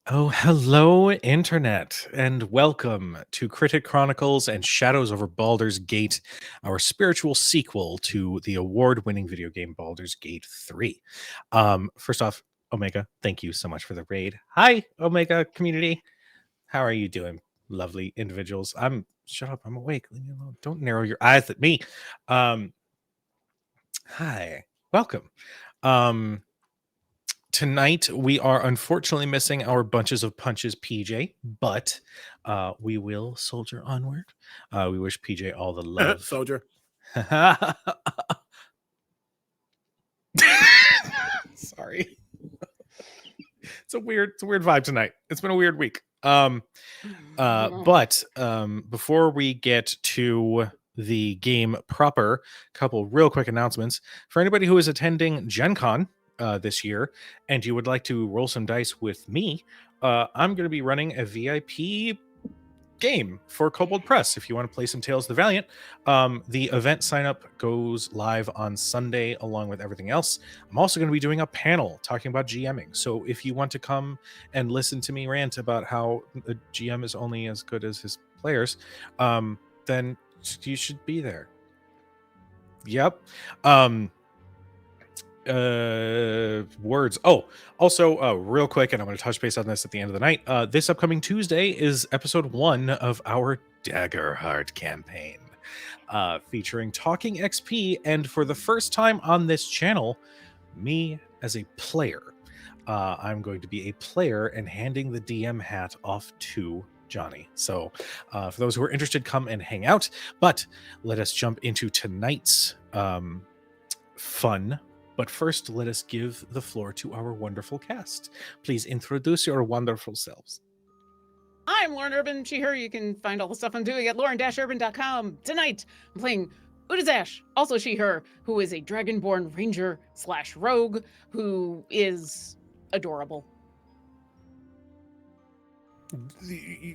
Oh, hello, Internet, and welcome to Critic Chronicles and Shadows over Baldur's Gate, our spiritual sequel to the award-winning video game Baldur's Gate 3. First off, Omega, thank you so much for the raid. Hi, Omega community. How are you doing, lovely individuals? Shut up, I'm awake. Leave me alone. Don't narrow your eyes at me. Hi, welcome. Tonight, we are unfortunately missing our Bunches of Punches PJ, but we will soldier onward. We wish PJ all the love. Soldier. Sorry. It's a weird vibe tonight. It's been a weird week. But before we get to the game proper, a couple real quick announcements. For anybody who is attending Gen Con this year and you would like to roll some dice with me, I'm going to be running a VIP game for Kobold Press if you want to play some Tales of the Valiant. The event sign up goes live on Sunday along with everything else. I'm also going to be doing a panel talking about GMing, so if you want to come and listen to me rant about how a GM is only as good as his players, then you should be there. Yep. Words. Also, real quick, and I'm going to touch base on this at the end of the night. This upcoming Tuesday is episode 1 of our Daggerheart campaign, featuring Talking XP, and for the first time on this channel, me as a player. I'm going to be a player and handing the DM hat off to Johnny. So for those who are interested, come and hang out. But let us jump into tonight's fun. But first, let us give the floor to our wonderful cast. Please introduce your wonderful selves. I'm Lauren Urban, she, her. You can find all the stuff I'm doing at lauren-urban.com. Tonight, I'm playing Udazash, also she, her, who is a dragonborn ranger / rogue who is adorable.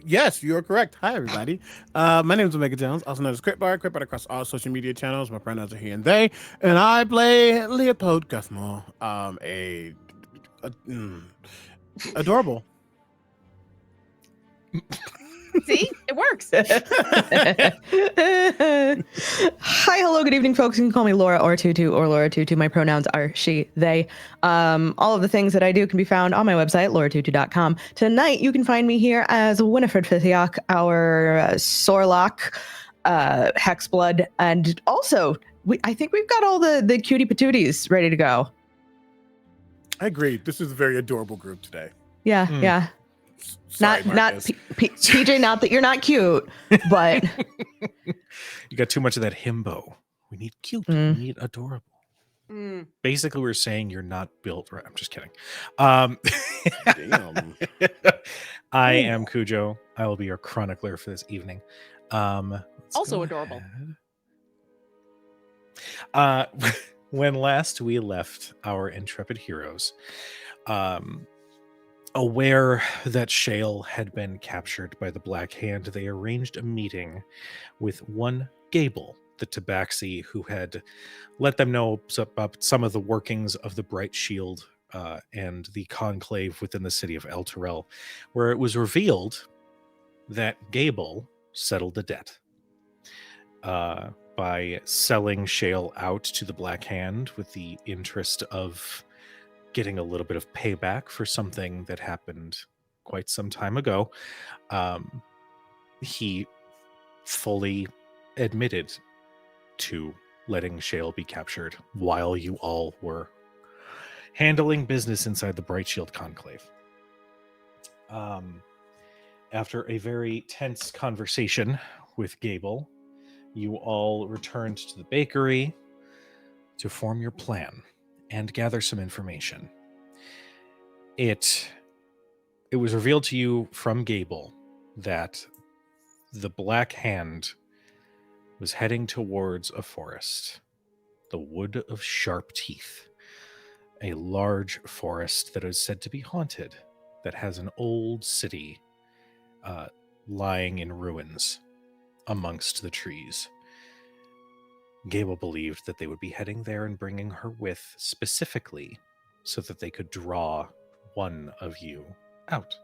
Yes, you're correct. Hi, everybody. My name is Omega Jones, also known as Critbar across all social media channels. My pronouns are he and they, and I play Leopold Guthmore, adorable. See? It works. Hi, hello, good evening, folks. You can call me Laura or Tutu or Laura Tutu. My pronouns are she, they. All of the things that I do can be found on my website, lauratutu.com. Tonight, you can find me here as Winifred Fithiok, our Sorlock, Hexblood, and also, I think we've got all the cutie patooties ready to go. I agree. This is a very adorable group today. Yeah, yeah. Sorry, not PJ, not that you're not cute, but you got too much of that himbo. We need cute. We need adorable. Basically, we're saying you're not built right. I'm just kidding. Damn. I am Cujo. I will be your chronicler for this evening. Also adorable. When last we left our intrepid heroes, aware that Shale had been captured by the Black Hand, they arranged a meeting with one Gable, the Tabaxi, who had let them know about some of the workings of the Bright Shield and the conclave within the city of Elturel, where it was revealed that Gable settled the debt by selling Shale out to the Black Hand with the interest of getting a little bit of payback for something that happened quite some time ago. He fully admitted to letting Shale be captured while you all were handling business inside the Bright Shield Conclave. After a very tense conversation with Gable, you all returned to the bakery to form your plan and gather some information. It was revealed to you from Gable that the Black Hand was heading towards a forest, the Wood of Sharp Teeth, a large forest that is said to be haunted, that has an old city lying in ruins amongst the trees. Gable believed that they would be heading there and bringing her specifically so that they could draw one of you out.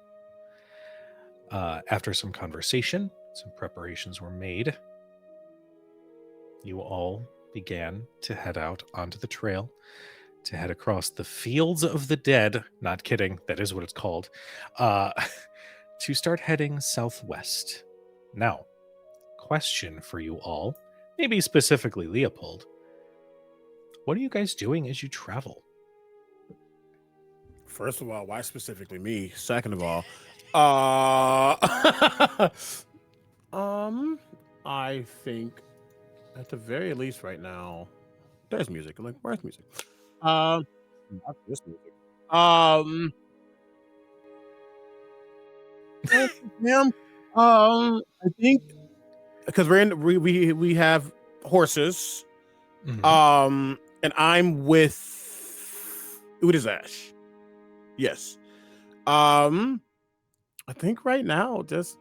After some conversation, some preparations were made. You all began to head out onto the trail, to head across the fields of the dead. Not kidding, that is what it's called. To start heading southwest. Now, question for you all, maybe specifically Leopold. What are you guys doing as you travel? First of all, why specifically me? Second of all, I think at the very least right now, there's music. I'm like, where's music? Not this music. Him. I think because we have horses. Mhm. And I'm with Udazash. Yes. I think right now, there's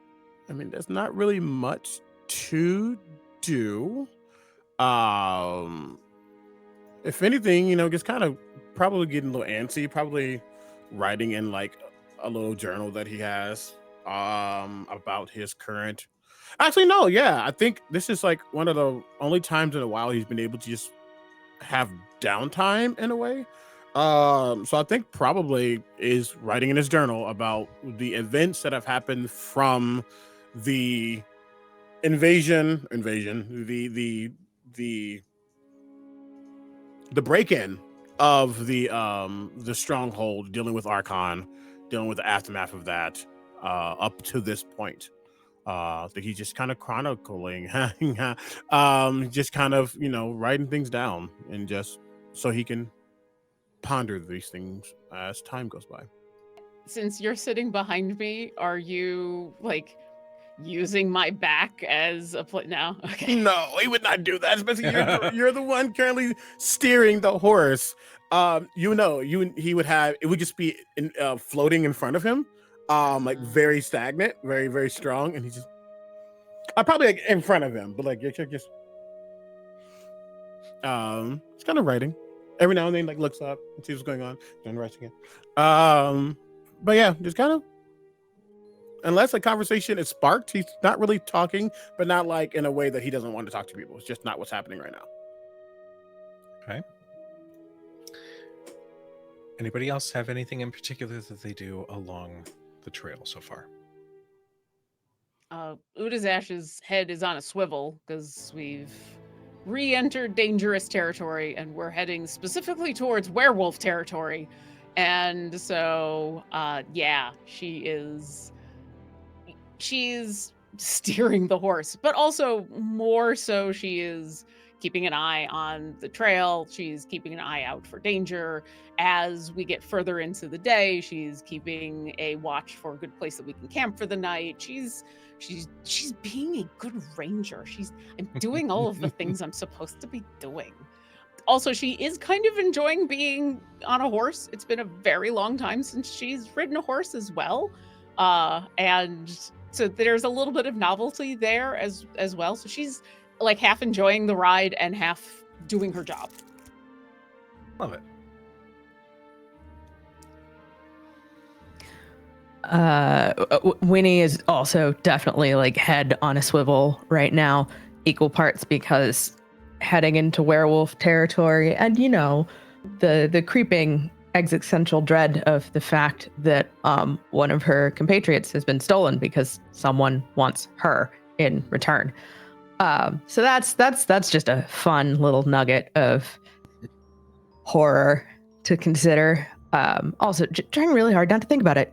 not really much to do. If anything, just kind of probably getting a little antsy, probably writing in like a little journal that he has about his current. Actually, no, yeah, I think this is like one of the only times in a while he's been able to just have downtime in a way. So I think probably is writing in his journal about the events that have happened from the invasion, the break-in of the stronghold, dealing with Archon, dealing with the aftermath of that, up to this point. That he's just kind of chronicling, just kind of writing things down, and just so he can ponder these things as time goes by. Since you're sitting behind me, are you like using my back as a no? Okay. No, he would not do that. Especially you're the one currently steering the horse. He would have it would just be floating in front of him, like very stagnant, very very strong, and he just. I'm probably like in front of him, but like you're just it's kind of writing. Every now and then like looks up and sees what's going on, then writes again. But yeah, just kind of unless a conversation is sparked, he's not really talking, but not like in a way that he doesn't want to talk to people. It's just not what's happening right now. Okay. Anybody else have anything in particular that they do along the trail so far? Udazash's head is on a swivel because we've re-entered dangerous territory and we're heading specifically towards werewolf territory. And so, she's steering the horse, but also more so she is keeping an eye on the trail. She's keeping an eye out for danger. As we get further into the day, she's keeping a watch for a good place that we can camp for the night. She's being a good ranger. I'm doing all of the things I'm supposed to be doing. Also, she is kind of enjoying being on a horse. It's been a very long time since she's ridden a horse as well. And so there's a little bit of novelty there as well. So she's like half enjoying the ride and half doing her job. Love it. Winnie is also definitely like head on a swivel right now, equal parts because heading into werewolf territory and the creeping existential dread of the fact that one of her compatriots has been stolen because someone wants her in return. So that's just a fun little nugget of horror to consider. Also trying really hard not to think about it.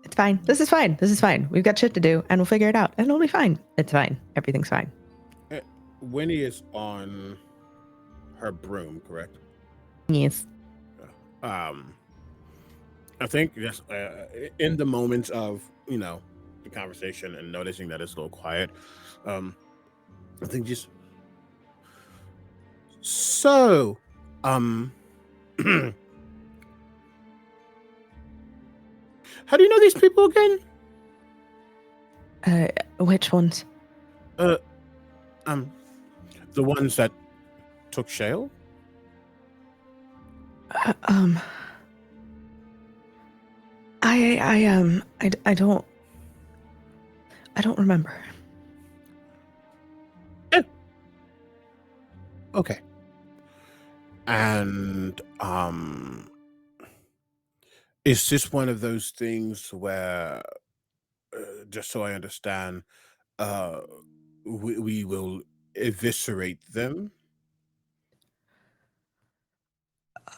It's fine. This is fine. We've got shit to do and we'll figure it out and it'll be fine. It's fine. Everything's fine. Winnie is on her broom, correct? Yes. I think just in the moments of the conversation and noticing that it's a little quiet, I think just so how do you know these people again? Which ones? The ones that took Shale? I don't I don't remember. Okay. And is this one of those things where, just so I understand, uh, we will eviscerate them,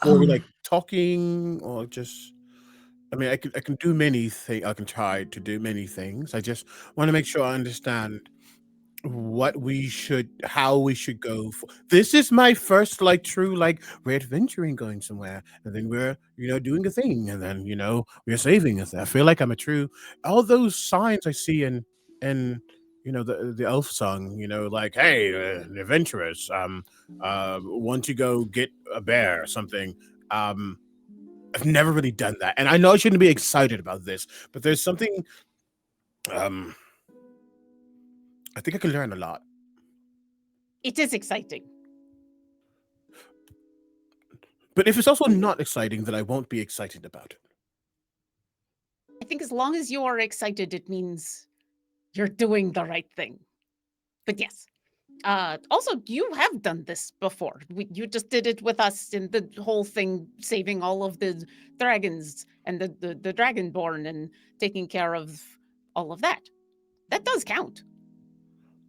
or are we like talking, or just? I mean, I can do many things. I can try to do many things. I just want to make sure I understand how we should go for. This is my first like true like we're adventuring, going somewhere, and then we're doing a thing, and then we're saving us. I feel like I'm a true. All those signs I see in the elf song, like, hey, the adventurers, want to go get a bear or something. I've never really done that, and I know I shouldn't be excited about this, but there's something. I think I can learn a lot. It is exciting. But if it's also not exciting, then I won't be excited about it. I think as long as you are excited, it means you're doing the right thing. But yes. Also, you have done this before. You just did it with us in the whole thing, saving all of the dragons and the dragonborn and taking care of all of that. That does count.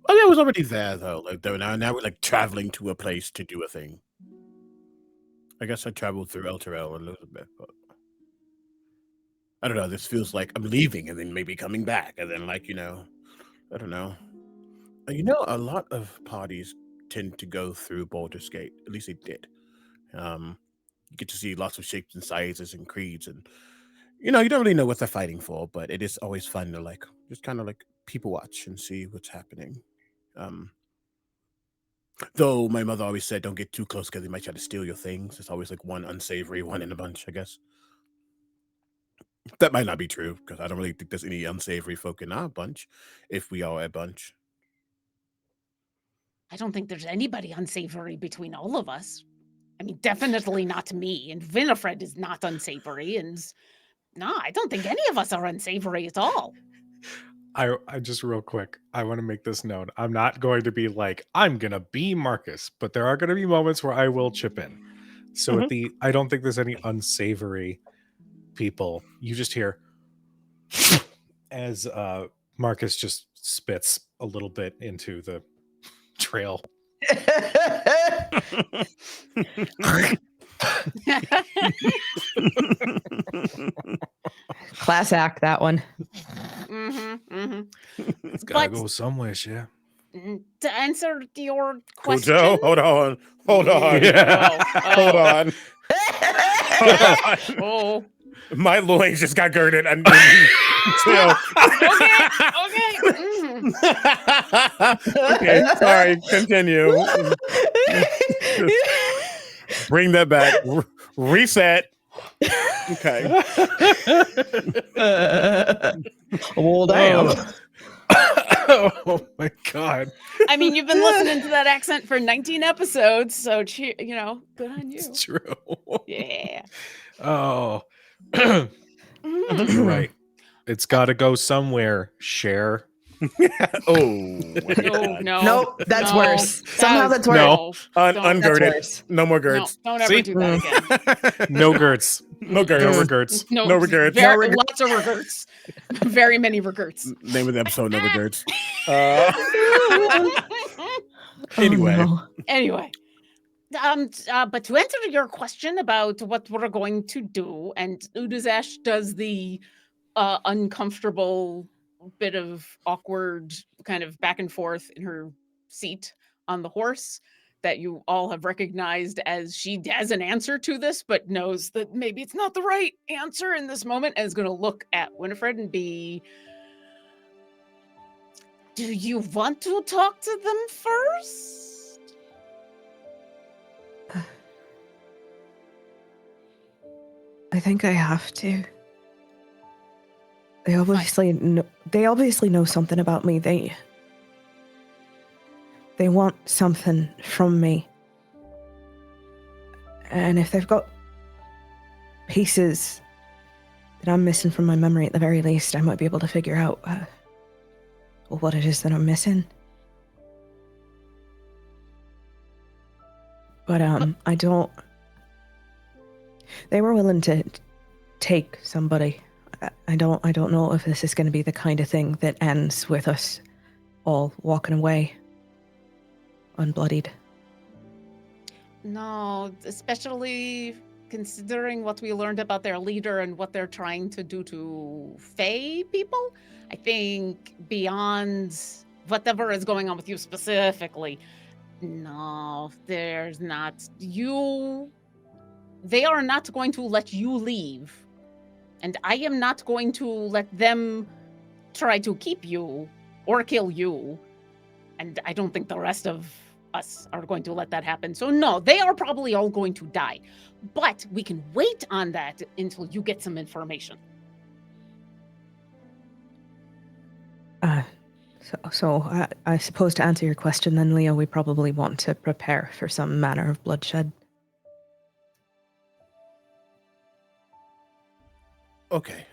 Oh, yeah, I was already there, though. Like, now we're like traveling to a place to do a thing. I guess I traveled through Elturel a little bit, but I don't know. This feels like I'm leaving and then maybe coming back, and then I don't know. A lot of parties tend to go through Baldur's Gate. At least they did. You get to see lots of shapes and sizes and creeds, and you don't really know what they're fighting for, but it is always fun to just kind of people watch and see what's happening. Though my mother always said, don't get too close because they might try to steal your things. It's always one unsavory one in a bunch, I guess. That might not be true, because I don't really think there's any unsavory folk in our bunch, if we are a bunch. I don't think there's anybody unsavory between all of us. I mean, definitely not me, and Winifred is not unsavory, and no, I don't think any of us are unsavory at all. I just real quick, I want to make this known. I'm not going to be like, I'm going to be Marcus, but there are going to be moments where I will chip in. So I don't think there's any unsavory people. You just hear as Marcus just spits a little bit into the trail. Class act, that one. It's gotta go somewhere, yeah. To answer your question, hold on. Yeah. Hold on. Oh, my loins just got girded and chill. Okay, sorry, continue. Bring that back. Reset. Okay. Well, damn. Oh my god. I mean, you've been listening to that accent for 19 episodes, so good on you. It's true. Yeah. Oh. You're right. It's got to go somewhere. Share. No. Nope, that's worse. Somehow that's worse. No. Ungirded. No more girds. No, don't ever do that again. No girds. No girds. No regrets. No regrets. Lots of regrets. Very many regrets. Name of the episode, no regrets. Anyway. Oh, no. Anyway. But to answer your question about what we're going to do, and Udazash does the uncomfortable bit of awkward kind of back and forth in her seat on the horse that you all have recognized as she has an answer to this, but knows that maybe it's not the right answer in this moment, and is going to look at Winifred and be, do you want to talk to them first? I think I have to. They obviously know something about me. They want something from me. And if they've got pieces that I'm missing from my memory at the very least, I might be able to figure out what it is that I'm missing. But I don't. They were willing to take somebody. I don't know if this is going to be the kind of thing that ends with us all walking away unbloodied. No, especially considering what we learned about their leader and what they're trying to do to Fae people. I think beyond whatever is going on with you specifically, no, there's not. They are not going to let you leave. And I am not going to let them try to keep you or kill you. And I don't think the rest of us are going to let that happen. So no, they are probably all going to die. But we can wait on that until you get some information. So I suppose to answer your question then, Leo, we probably want to prepare for some manner of bloodshed. Okay,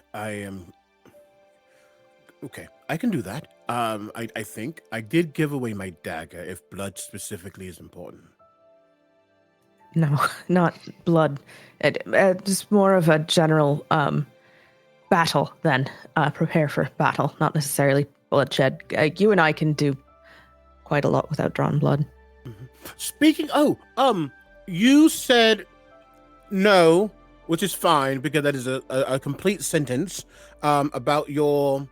okay, I can do that. I think I did give away my dagger if blood specifically is important. No, not blood. Just more of a general battle then. Prepare for battle, not necessarily bloodshed. You and I can do quite a lot without drawn blood. Speaking, you said no, which is fine because that is a complete sentence about your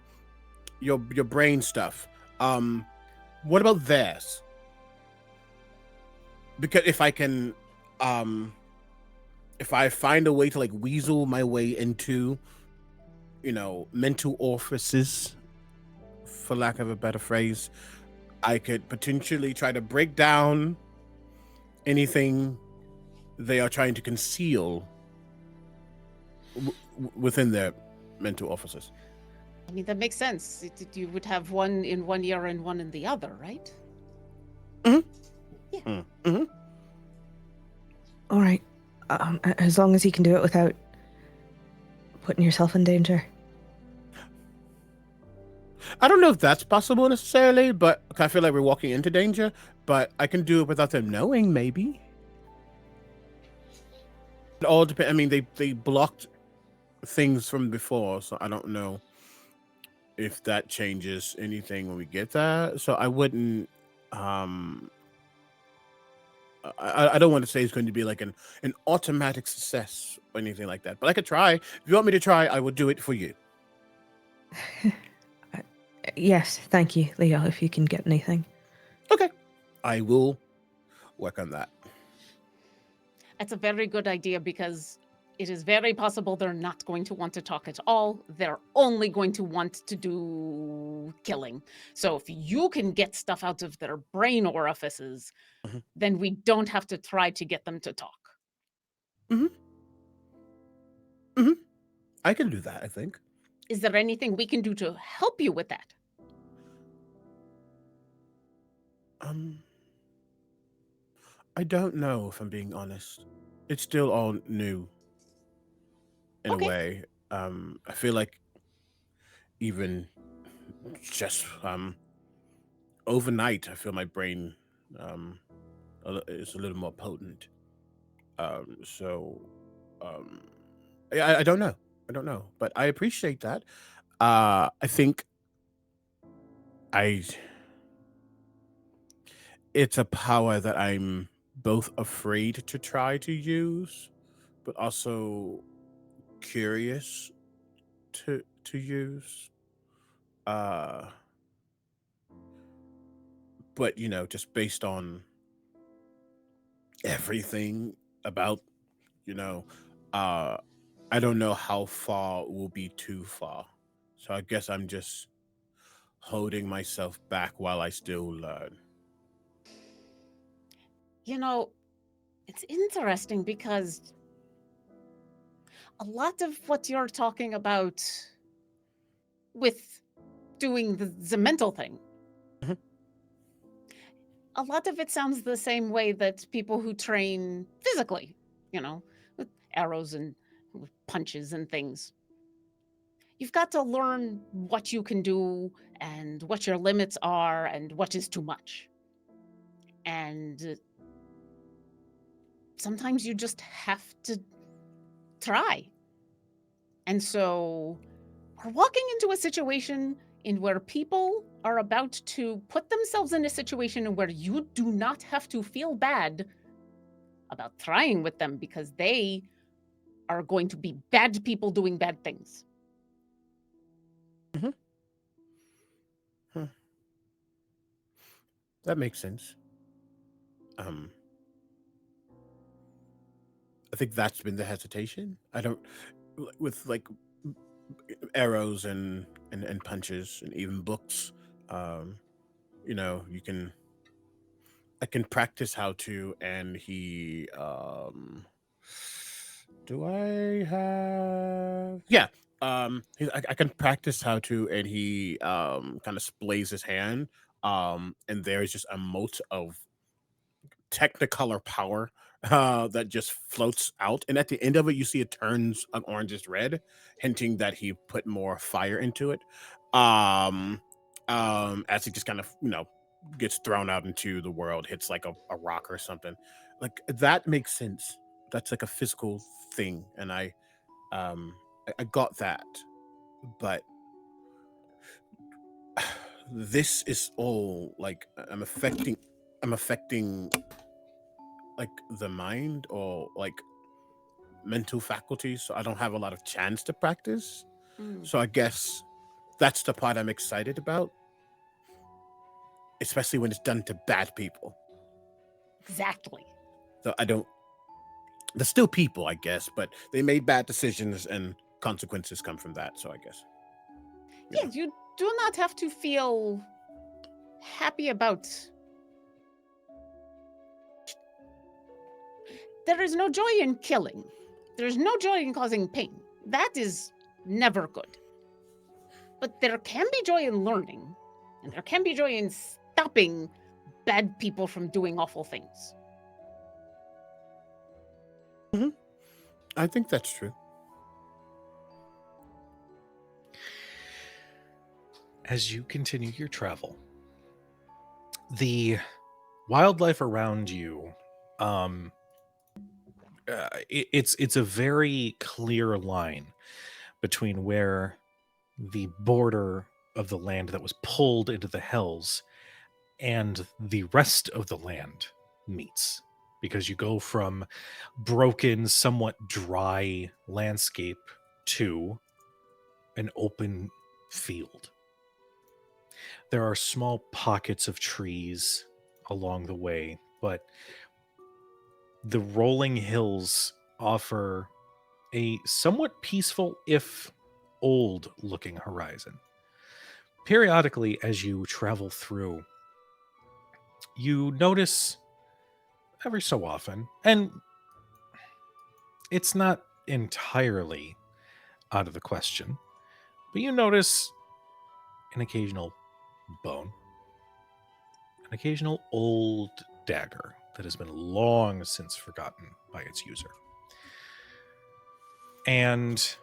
brain stuff. What about theirs? Because if I can, if I find a way to like weasel my way into, mental orifices, for lack of a better phrase, I could potentially try to break down anything they are trying to conceal within their mental offices. I mean, that makes sense. You would have one in one ear and one in the other, right? Mm-hmm. Yeah. Mm-hmm. All right. As long as you can do it without putting yourself in danger. I don't know if that's possible necessarily, but I feel like we're walking into danger. But I can do it without them knowing, maybe. It all depends. I mean, they blocked things from before, so I don't know if that changes anything when we get there. So I wouldn't. I don't want to say it's going to be like an automatic success or anything like that. But I could try. If you want me to try, I will do it for you. Yes, thank you, Leo, if you can get anything. Okay. I will work on that. That's a very good idea because it is very possible they're not going to want to talk at all. They're only going to want to do killing. So if you can get stuff out of their brain orifices, then we don't have to try to get them to talk. I can do that, I think. Is there anything we can do to help you with that? I don't know, if I'm being honest. It's still all new in a way. I feel like even just overnight, I feel my brain is a little more potent. I don't know. I don't know, but I appreciate that. I think it's a power that I'm both afraid to try to use, but also curious to use. But just based on everything about, I don't know how far will be too far. So I guess I'm just holding myself back while I still learn. It's interesting because a lot of what you're talking about with doing the mental thing, a lot of it sounds the same way that people who train physically, with arrows and punches and things. you've got to learn what you can do and what your limits are and what is too much. And sometimes you just have to try. And so we're walking into a situation in where people are about to put themselves in a situation where you do not have to feel bad about trying with them because they are going to be bad people doing bad things. That makes sense. I think that's been the hesitation. I don't with like arrows and punches and even books. You know, I can practice how to, and he do I have I can practice how to, and he kind of splays his hand, and there's just a mote of technicolor power that just floats out, and at the end of it you see it turns an orangish red, hinting that he put more fire into it, um as he just kind of, you know, gets thrown out into the world, hits like a rock or something. Like, that makes sense. That's like a physical thing, and I got that, but this is all like I'm affecting like the mind or like mental faculties, so I don't have a lot of chance to practice. So I guess that's the part I'm excited about, especially when it's done to bad people. Exactly. So they're still people, I guess, but they made bad decisions and consequences come from that, so I guess. Yeah, you do not have to feel happy about. There is no joy in killing. There is no joy in causing pain. That is never good. But there can be joy in learning, and there can be joy in stopping bad people from doing awful things. I think that's true. As you continue your travel, the wildlife around you, it's a very clear line between where the border of the land that was pulled into the hills and the rest of the land meets, because you go from broken, somewhat dry landscape to an open field. There are small pockets of trees along the way, but the rolling hills offer a somewhat peaceful, if old looking horizon. Periodically, as you travel through, you notice every so often, and it's not entirely out of the question, but you notice an occasional bone, an occasional old dagger that has been long since forgotten by its user. And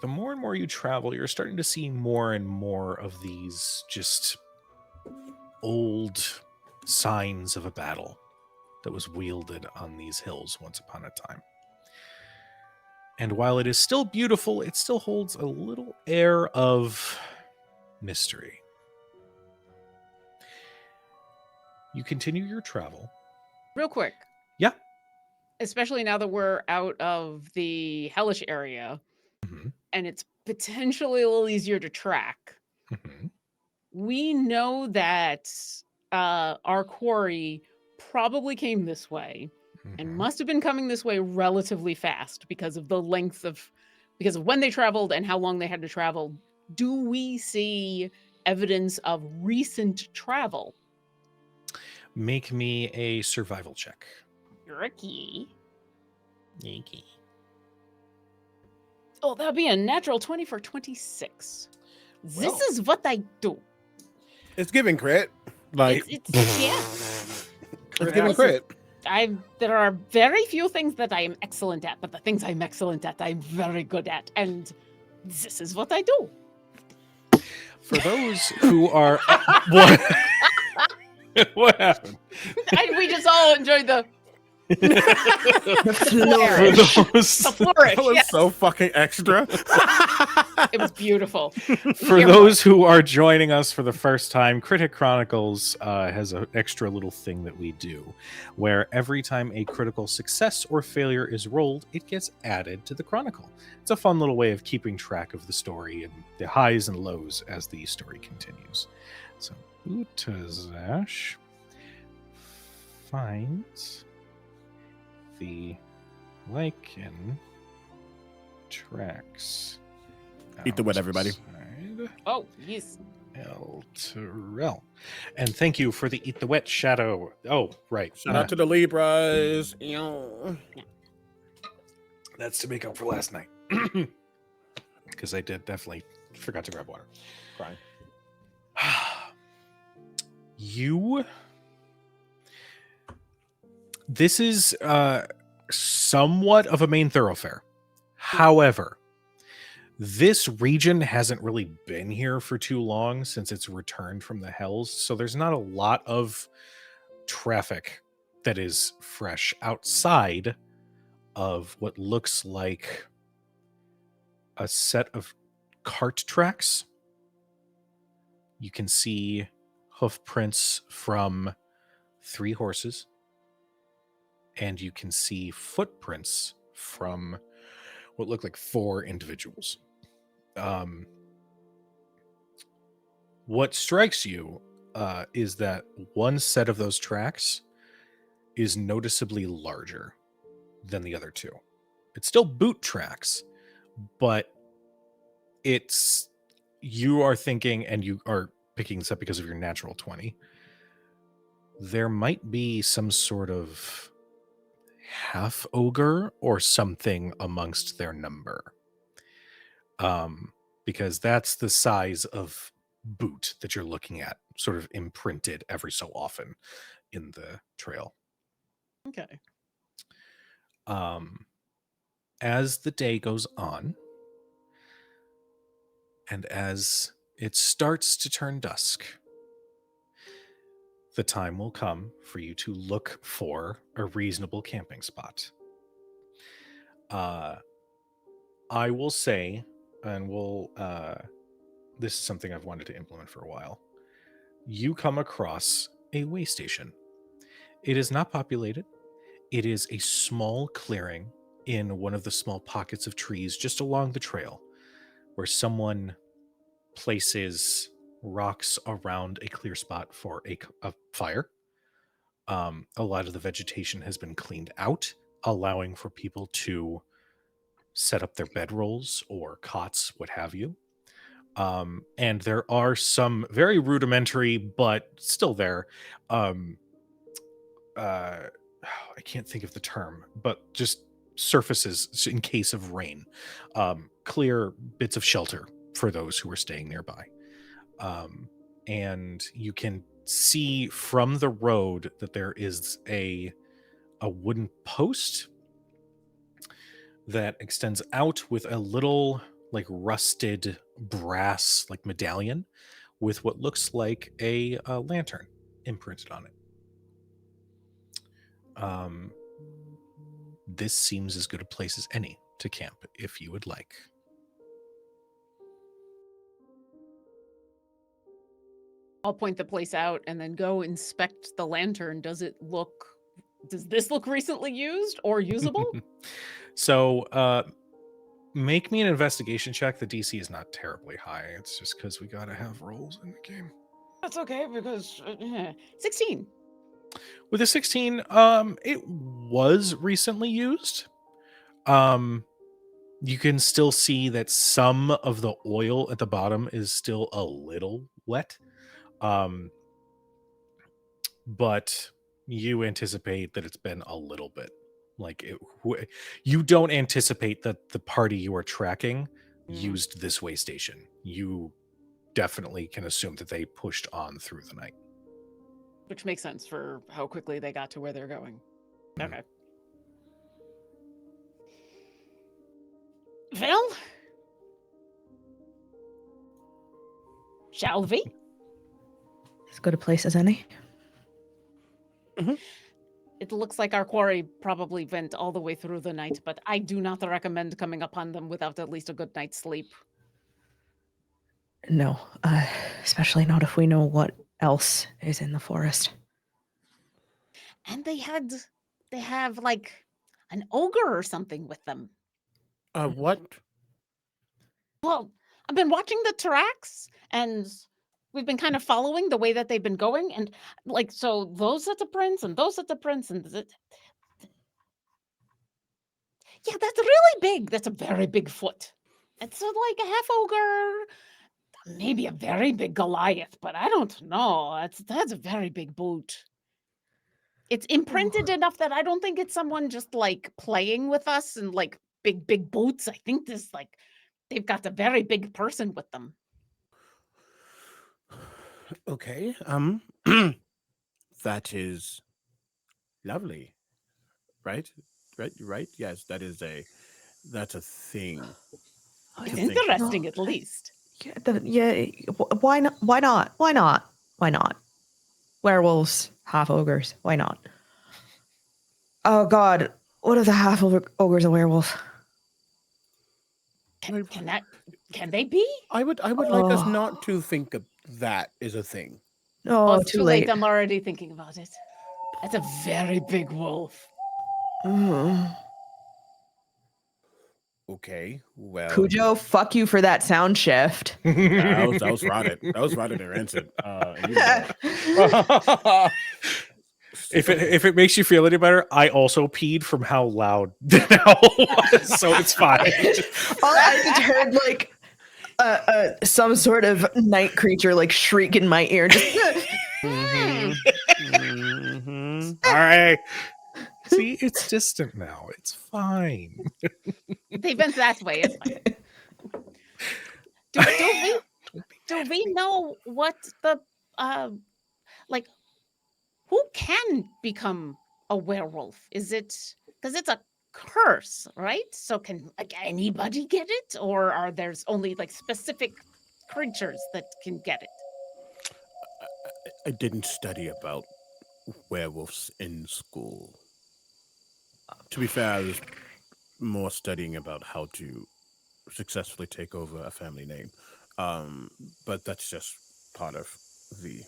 the more and more you travel, you're starting to see more and more of these just old signs of a battle that was wielded on these hills once upon a time. And while it is still beautiful, it still holds a little air of mystery. You continue your travel. Real quick. Yeah. Especially now that we're out of the hellish area, and it's potentially a little easier to track. We know that our quarry probably came this way and must have been coming this way relatively fast because of when they traveled and how long they had to travel. Do we see evidence of recent travel? Make me a survival check. Ricky. Oh, that'd be a natural 20 for 26. Well, This is what I do. It's giving crit. Like, It's yeah. it's giving crit. There are very few things that I am excellent at, but the things I'm excellent at, I'm very good at. And This is what I do. For those who are what what happened? We just all enjoyed the The For flourish. those the flourish. That was Yes. so fucking extra. It was beautiful. For those who are joining us for the first time, Critic Chronicles has an extra little thing that we do, where every time a critical success or failure is rolled, it gets added to the chronicle. It's a fun little way of keeping track of the story and the highs and lows as the story continues. So, Utazash finds the lichen tracks. Eat the wet, everybody. outside Oh, yes. Elturel. And thank you for the Eat the Wet shadow. Oh, right. Shout out to the Libras. Ew. That's to make up for last night. Because I did definitely forgot to grab water. Crying. This is somewhat of a main thoroughfare. However, this region hasn't really been here for too long since it's returned from the Hells, so there's not a lot of traffic that is fresh outside of what looks like a set of cart tracks. You can see hoof prints from 3 horses, and you can see footprints from what look like 4 individuals. What strikes you is that one set of those tracks is noticeably larger than the other 2. It's still boot tracks, but you are thinking, and you are picking this up because of your natural 20, there might be some sort of half ogre or something amongst their number. Because that's the size of boot that you're looking at, sort of imprinted every so often in the trail. Okay. As the day goes on, and as it starts to turn dusk, the time will come for you to look for a reasonable camping spot. I will say, and this is something I've wanted to implement for a while. You come across a way station. It is not populated. It is a small clearing in one of the small pockets of trees just along the trail, where someone places rocks around a clear spot for a fire. A lot of the vegetation has been cleaned out, allowing for people to set up their bedrolls or cots, what have you. And there are some very rudimentary, but still there. I can't think of the term, but just surfaces in case of rain. Clear bits of shelter for those who are staying nearby. And you can see from the road that there is a wooden post that extends out with a little like rusted brass like medallion with what looks like a lantern imprinted on it. This seems as good a place as any to camp if you would like. I'll point the place out and then go inspect the lantern. Does this look recently used or usable? So, make me an investigation check. The DC is not terribly high. It's just because we gotta have rolls in the game. That's okay because 16. With a 16, it was recently used. You can still see that some of the oil at the bottom is still a little wet. But you anticipate that it's been a little bit. You don't anticipate that the party you are tracking used this way station. You definitely can assume that they pushed on through the night. Which makes sense for how quickly they got to where they're going. Okay. Well, Shall we? As good a place as any. It looks like our quarry probably went all the way through the night, but I do not recommend coming upon them without at least a good night's sleep. No, especially not if we know what else is in the forest. And they have like an ogre or something with them. What? Well, I've been watching the tracks and we've been kind of following the way that they've been going. And like, so those are the prints and those are the prints. And yeah, that's really big. That's a very big foot. It's like a half ogre, maybe a very big Goliath, but I don't know. That's a very big boot. It's imprinted enough that I don't think it's someone just like playing with us and like big boots. I think this like they've got a very big person with them. Okay. That is lovely. Right? Right? Yes, that's a thing. It's Thank you. interesting, at least. Why not? Why not? Why not? Why not? Werewolves, half ogres. Why not? Oh God, what if the half ogre's a werewolf? Can they be? I would like us not to think of that as a thing. Oh, It's too late. I'm already thinking about it. That's a very big wolf. Okay, well, Cujo, fuck you for that sound shift. that was rotted. That was rotted and rancid. And you know. If it makes you feel any better, I also peed from how loud that owl was, so it's fine. I just heard like some sort of night creature like shriek in my ear. Just, All right. See, it's distant now. It's fine. They went that way. It's fine. Do we know what the like who can become a werewolf? Is it because it's a curse, right? So can like anybody get it, or are there's only like specific creatures that can get it? I didn't study about werewolves in school. To be fair, I was more studying about how to successfully take over a family name. But that's just part of the,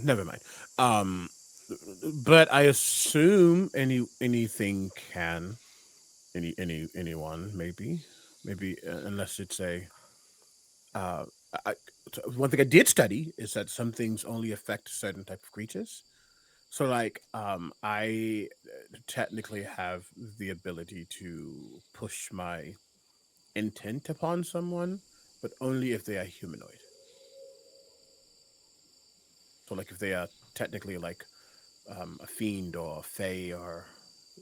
never mind. But I assume anything can, anyone maybe, unless it's a. One thing I did study is that some things only affect certain type of creatures. So, like, I technically have the ability to push my intent upon someone, but only if they are humanoid. So, like, if they are technically like a fiend or a fae or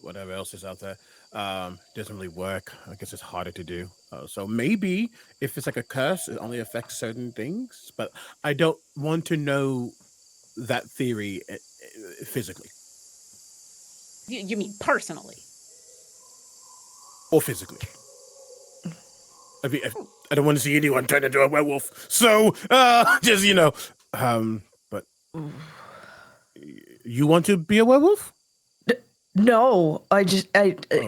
whatever else is out there, doesn't really work. I guess it's harder to do. So maybe if it's like a curse, it only affects certain things. But I don't want to know that theory physically. You mean personally? Or physically. I mean, I don't want to see anyone turn into a werewolf. So, just, but you want to be a werewolf? no,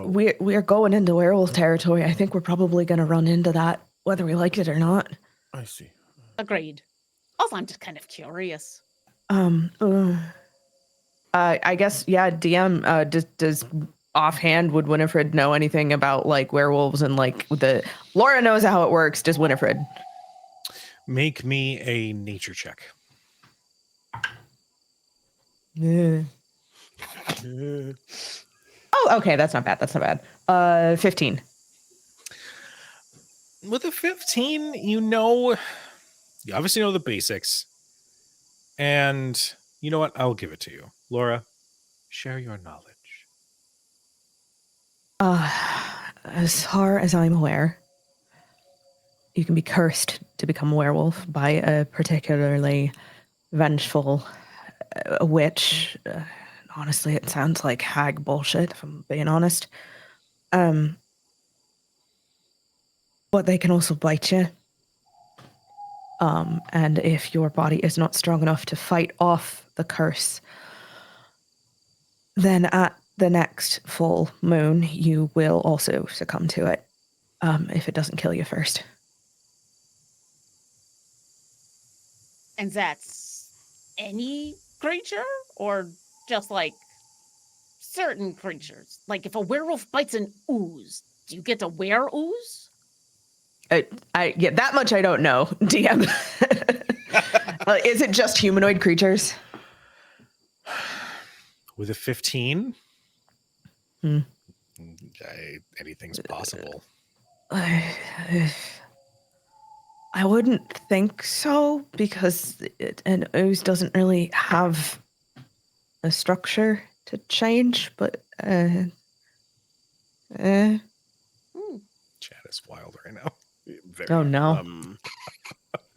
we are going into werewolf territory. I think we're probably going to run into that, whether we like it or not. I see. Agreed. Also, I'm just kind of curious. I guess, yeah, DM, does offhand, would Winifred know anything about like werewolves and like Laura knows how it works. Does Winifred? Make me a nature check. Yeah. Oh, okay, that's not bad. 15. With a 15, you obviously know the basics. And you know what? I'll give it to you. Laura, share your knowledge. As far as I'm aware, you can be cursed to become a werewolf by a particularly vengeful witch. Honestly, it sounds like hag bullshit, if I'm being honest. but they can also bite you. And if your body is not strong enough to fight off the curse, then at the next full moon, you will also succumb to it, if it doesn't kill you first. And that's any creature, or just like certain creatures? Like if a werewolf bites an ooze, do you get to wear ooze? Yeah, that much I don't know, DM. Is it just humanoid creatures? With a 15, anything's possible. I wouldn't think so, because an ooze doesn't really have a structure to change, but Chat is wild right now. Very, oh no.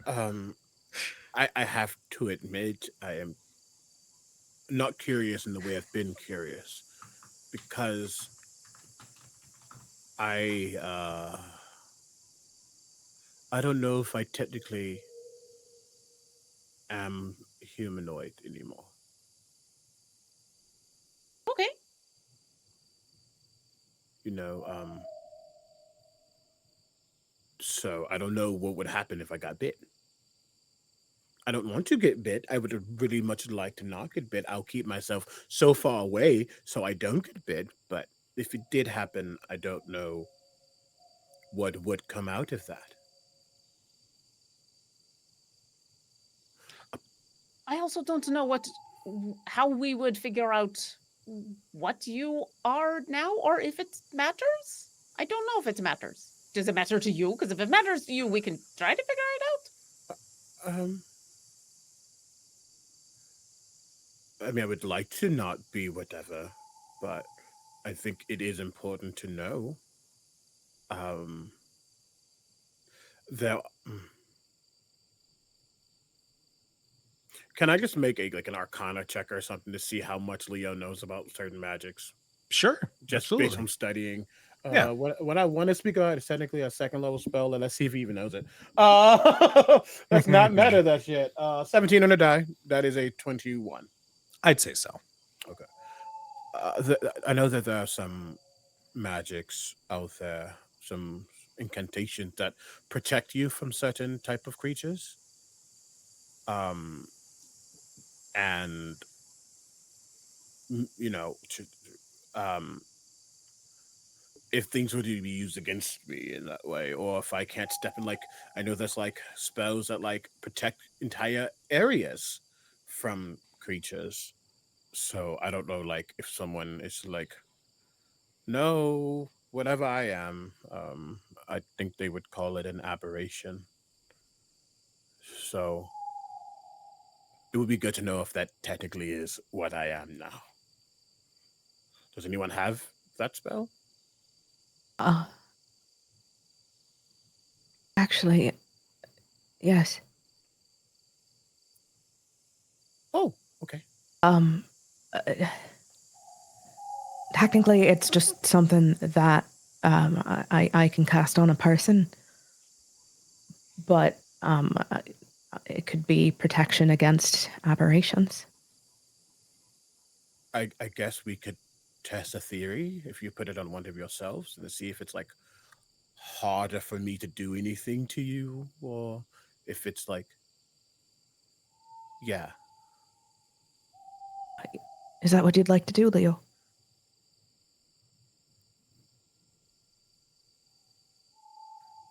I have to admit, I am not curious in the way I've been curious, because I don't know if I technically am humanoid anymore. Okay. You know, so I don't know what would happen if I got bit. I don't want to get bit. I would really much like to not get bit. I'll keep myself so far away so I don't get bit. But if it did happen, I don't know what would come out of that. I also don't know how we would figure out what you are now, or if it matters. I don't know if it matters. Does it matter to you? Because if it matters to you, we can try to figure it out. I mean, I would like to not be whatever, but I think it is important to know. There. Can I just make an Arcana check or something to see how much Leo knows about certain magics? Sure, Just absolutely. based from studying. Yeah. What I want to speak about is technically a second level spell, and let's see if he even knows it. Let's not matter that shit. 17 on the die. That is a 21. I'd say so. Okay. I know that there are some magics out there, some incantations that protect you from certain type of creatures. And you know, if things were to be used against me in that way, or if I can't step in, like, I know there's like spells that like protect entire areas from creatures. So I don't know, like, if someone is like, no, whatever I am, I think they would call it an aberration. So it would be good to know if that technically is what I am now. Does anyone have that spell? Actually, yes. Oh, okay. Technically, it's just something that I can cast on a person, but it could be protection against aberrations. I guess we could test a theory if you put it on one of yourselves and see if it's like harder for me to do anything to you, or if it's like, yeah. Is that what you'd like to do, Leo?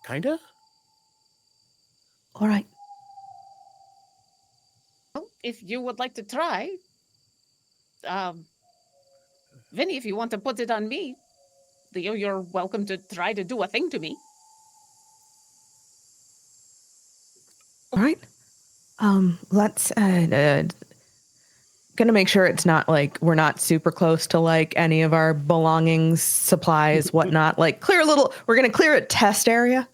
Kinda? All right. Well, if you would like to try, Vinny, if you want to put it on me, Leo, you're welcome to try to do a thing to me. All right. Let's gonna make sure it's not like we're not super close to like any of our belongings, supplies, whatnot. Like we're gonna clear a test area.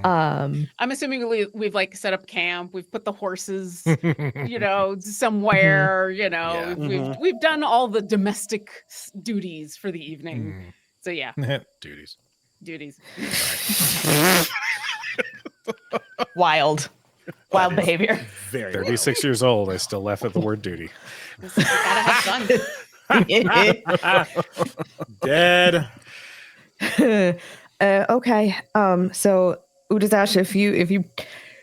I'm assuming we've like set up camp. We've put the horses, you know, somewhere. You know, Yeah. we've done all the domestic duties for the evening. So yeah, Duties. duties. Wild That is behavior. Very 36 years old. I still laugh at the word duty. You gotta have fun. Dead. Okay. So Udazash, if you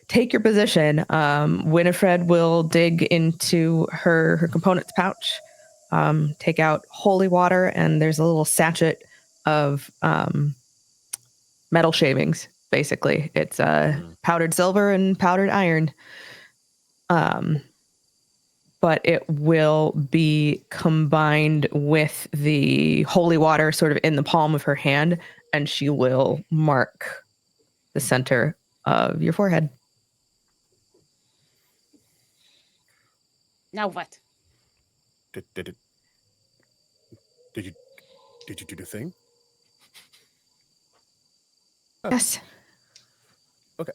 take your position, Winifred will dig into her components pouch, take out holy water, and there's a little sachet of metal shavings. Basically, it's powdered silver and powdered iron. But it will be combined with the holy water sort of in the palm of her hand, and she will mark the center of your forehead. Now what? Did you do the thing? Yes. Okay.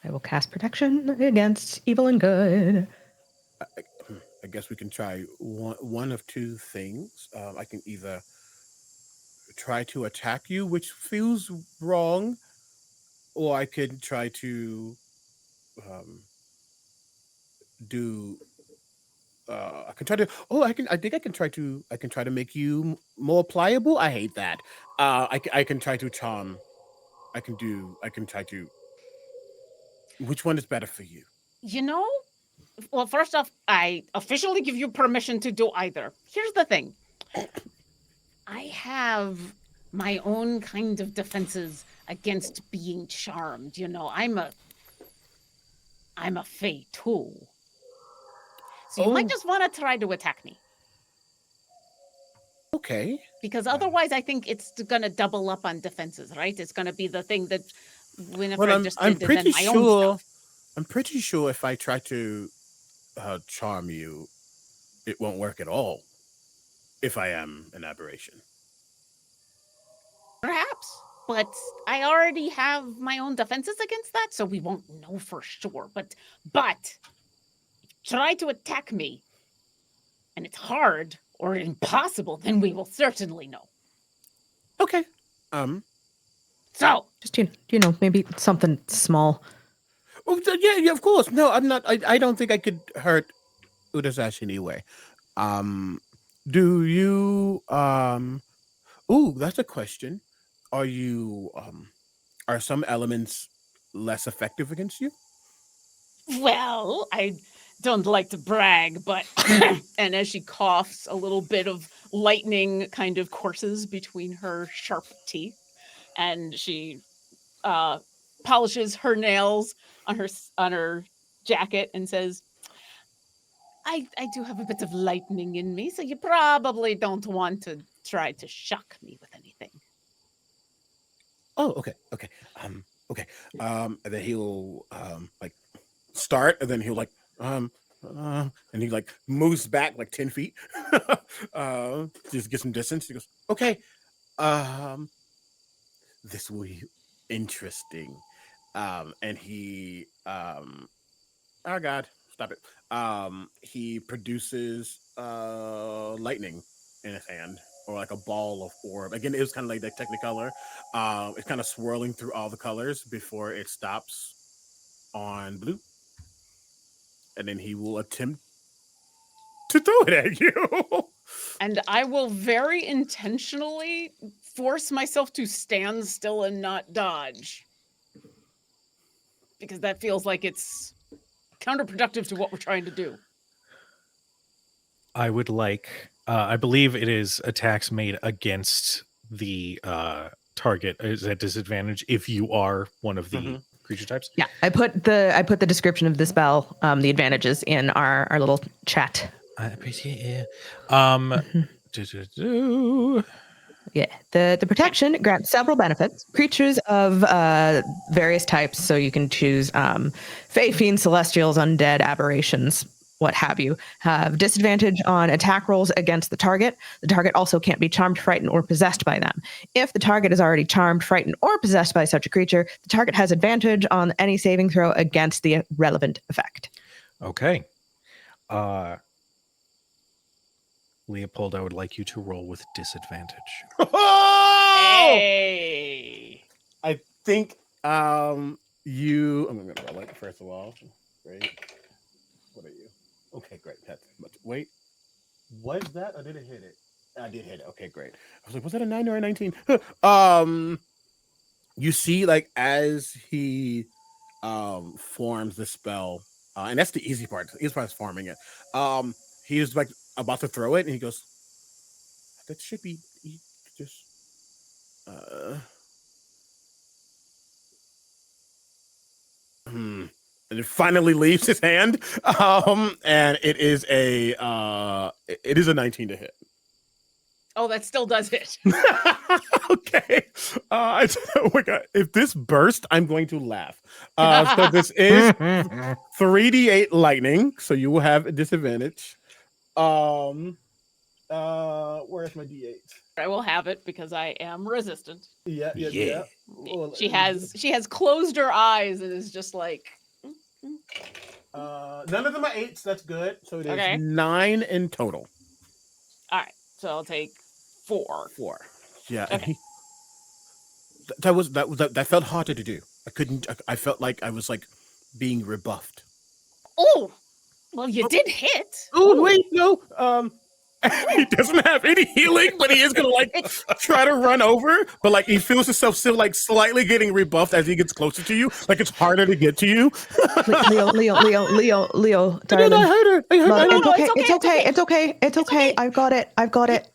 I will cast protection against evil and good. I guess we can try one of two things. I can either try to attack you, which feels wrong, or I can try to do. I can try to. Oh, I can. I think I can try to. I can try to make you more pliable. I hate that. I can try to charm. I can try to. Which one is better for you? You know, well, first off, I officially give you permission to do either. Here's the thing. I have my own kind of defenses against being charmed. You know, I'm a fae too. So you might just want to try to attack me. Okay. Because otherwise I think it's going to double up on defenses, right? It's going to be the thing that Winifred Well, just I'm did, pretty and then my own sure. stuff. I'm pretty sure if I try to charm you, it won't work at all. If I am an aberration. Perhaps. But I already have my own defenses against that, so we won't know for sure. But if you try to attack me, and it's hard or impossible, then we will certainly know. Okay. So Just maybe something small. Oh, yeah, of course. No, I'm not. I don't think I could hurt Udazash anyway. Do you? Ooh, that's a question. Are you? Are some elements less effective against you? well, I don't like to brag, but and as she coughs, a little bit of lightning kind of courses between her sharp teeth, and she polishes her nails on her jacket and says, I do have a bit of lightning in me, so you probably don't want to try to shock me with anything. Oh, okay. Okay. And then he'll like start, and then he'll like and he like moves back like 10 feet. Just get some distance. He goes, okay. This will be interesting. And he oh god, stop it. He produces lightning in his hand, or like a ball of orb. Again, it was kind of like the Technicolor. It's kind of swirling through all the colors before it stops on blue. And then he will attempt to throw it at you. And I will very intentionally force myself to stand still and not dodge. Because that feels like it's counterproductive to what we're trying to do. I would like, I believe it is attacks made against the target is at disadvantage if you are one of the creature types. Yeah, I put the description of the spell, the advantages in our little chat. I appreciate it. Yeah, the protection grants several benefits. Creatures of various types, so you can choose fae, fiends, celestials, undead, aberrations, what have you, have disadvantage on attack rolls against the target. The target also can't be charmed, frightened, or possessed by them. If the target is already charmed, frightened, or possessed by such a creature, the target has advantage on any saving throw against the relevant effect. Okay. Leopold, I would like you to roll with disadvantage. Oh! Hey! I think I'm gonna roll it first of all. Great. What are you? Okay, great. That's much. Wait, was that? Or did it hit it? I did hit it. Okay, great. I was like, was that a 9 or a 19? You see, like as he forms the spell, and that's the easy part. The easy part is forming it. He was like about to throw it, and he goes, "That should be just." And it finally leaves his hand. And it is a 19 to hit. Oh, that still does it. Okay. Oh my god. If this burst, I'm going to laugh. So this is 3d8 lightning, so you will have a disadvantage. Where's my d8? I will have it because I am resistant. Yeah. Well, She has closed her eyes and is just like. None of them are 8s. That's good. So it is Okay. 9 in total. All right, so I'll take 4. 4. Yeah. Okay. That felt harder to do. I felt like I was like being rebuffed. Oh, well, you did hit. Oh wait, no. He doesn't have any healing, but he is gonna like try to run over. But like he feels himself still like slightly getting rebuffed as he gets closer to you. Like it's harder to get to you. Leo, Darling. I heard her. It's okay. I've got it. I've got it.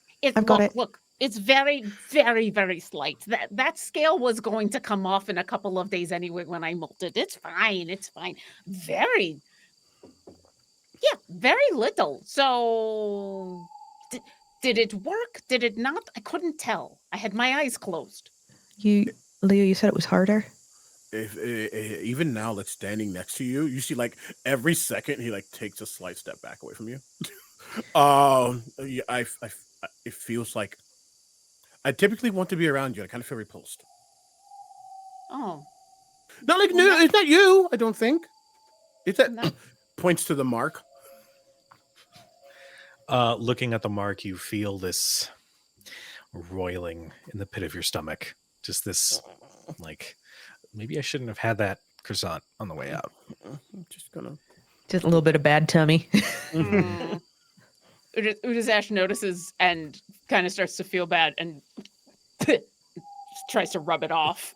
Look, it's very, very, very slight. That scale was going to come off in a couple of days anyway when I molted. It's fine. Very little. So did it work? Did it not? I couldn't tell. I had my eyes closed. Leo, you said it was harder. If even now, like standing next to you, you see like every second he like takes a slight step back away from you. Yeah, it feels like I typically want to be around you. I kind of feel repulsed. Oh, Not like no, it's not you. I don't think it's that No. points to the mark. Looking at the mark, you feel this roiling in the pit of your stomach. Just this, like, maybe I shouldn't have had that croissant on the way out. I'm just gonna. Just a little bit of bad tummy. Udazash notices and kind of starts to feel bad and tries to rub it off.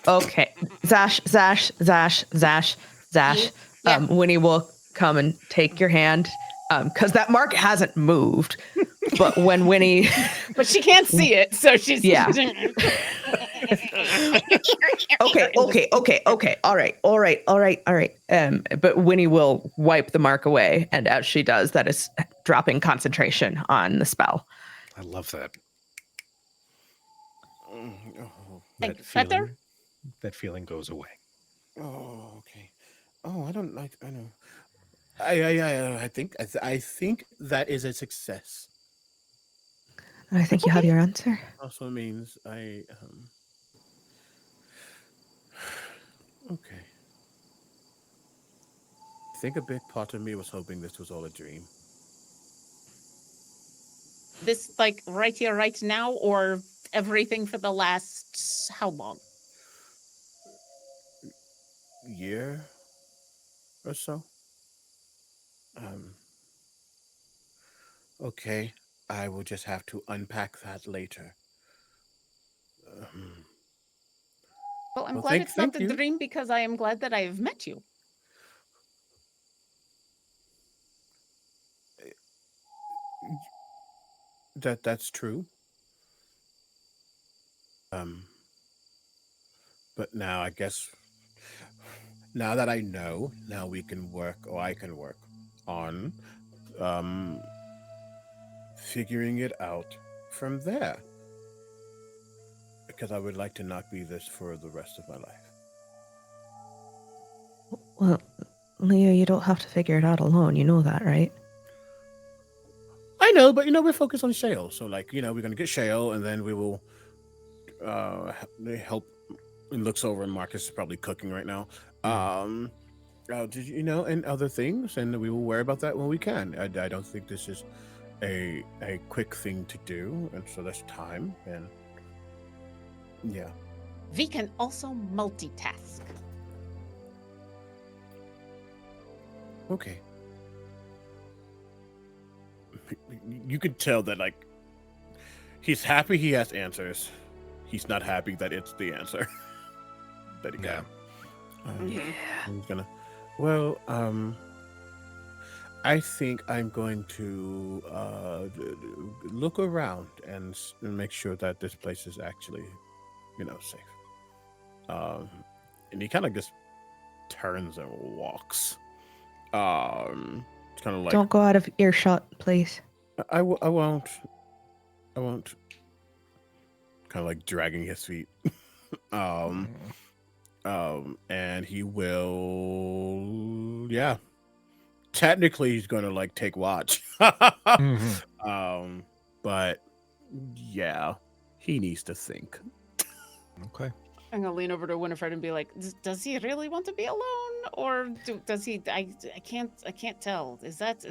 Okay. Zash. Yeah. Winnie will come and take your hand. Because that mark hasn't moved. But when Winnie But she can't see it, so she's Yeah. Okay. All right. But Winnie will wipe the mark away, and as she does, that is dropping concentration on the spell. I love that. Like, better? That feeling goes away. Oh, okay. Oh, I don't like. I know. I think that is a success. I think you have your answer. Also means okay. I think a big part of me was hoping this was all a dream. This, like, right here, right now, or everything for the last how long? Year or so. Okay, I will just have to unpack that later. Well, I'm Well, glad it's not thank the you. dream because I am glad that I have met you. That's true. But now I guess now that I know, now we can work, or I can work on figuring it out from there. Because I would like to not be this for the rest of my life. Well, Leo, you don't have to figure it out alone. You know that, right? I know, but we're focused on Shale. So like, we're gonna get Shale, and then we will help. And looks over, and Marcus is probably cooking right now. And other things, and we will worry about that when we can. I don't think this is a quick thing to do, and so that's time. And Yeah. We can also multitask. Okay. You can tell that, like, he's happy he has answers. He's not happy that it's the answer that he got. Mhm. He's gonna. Well, I think I'm going to look around and make sure that this place is actually, safe. And he kind of just turns and walks. Kind of like, Don't go out of earshot, please. I won't. I won't. Kind of like dragging his feet. And he will, yeah. Technically, he's gonna like take watch. But yeah, he needs to think. Okay. I'm gonna lean over to Winifred and be like, "Does he really want to be alone, or does he? I can't tell. Is that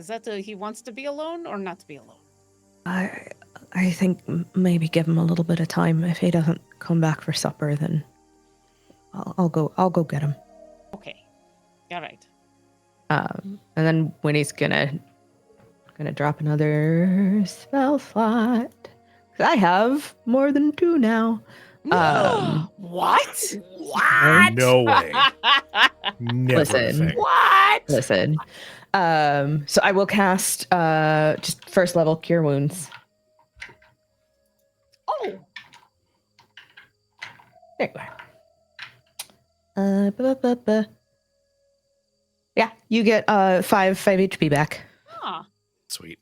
he wants to be alone or not to be alone?" I think maybe give him a little bit of time. If he doesn't come back for supper, then I'll go get him. Okay, all right. And then Winnie's gonna drop another spell slot. 'Cause I have more than 2 now. What? No way. Never Listen. a thing. What? Listen. So I will cast just first level Cure Wounds. Oh, There you are. Yeah, you get 5 HP back. huh. Sweet.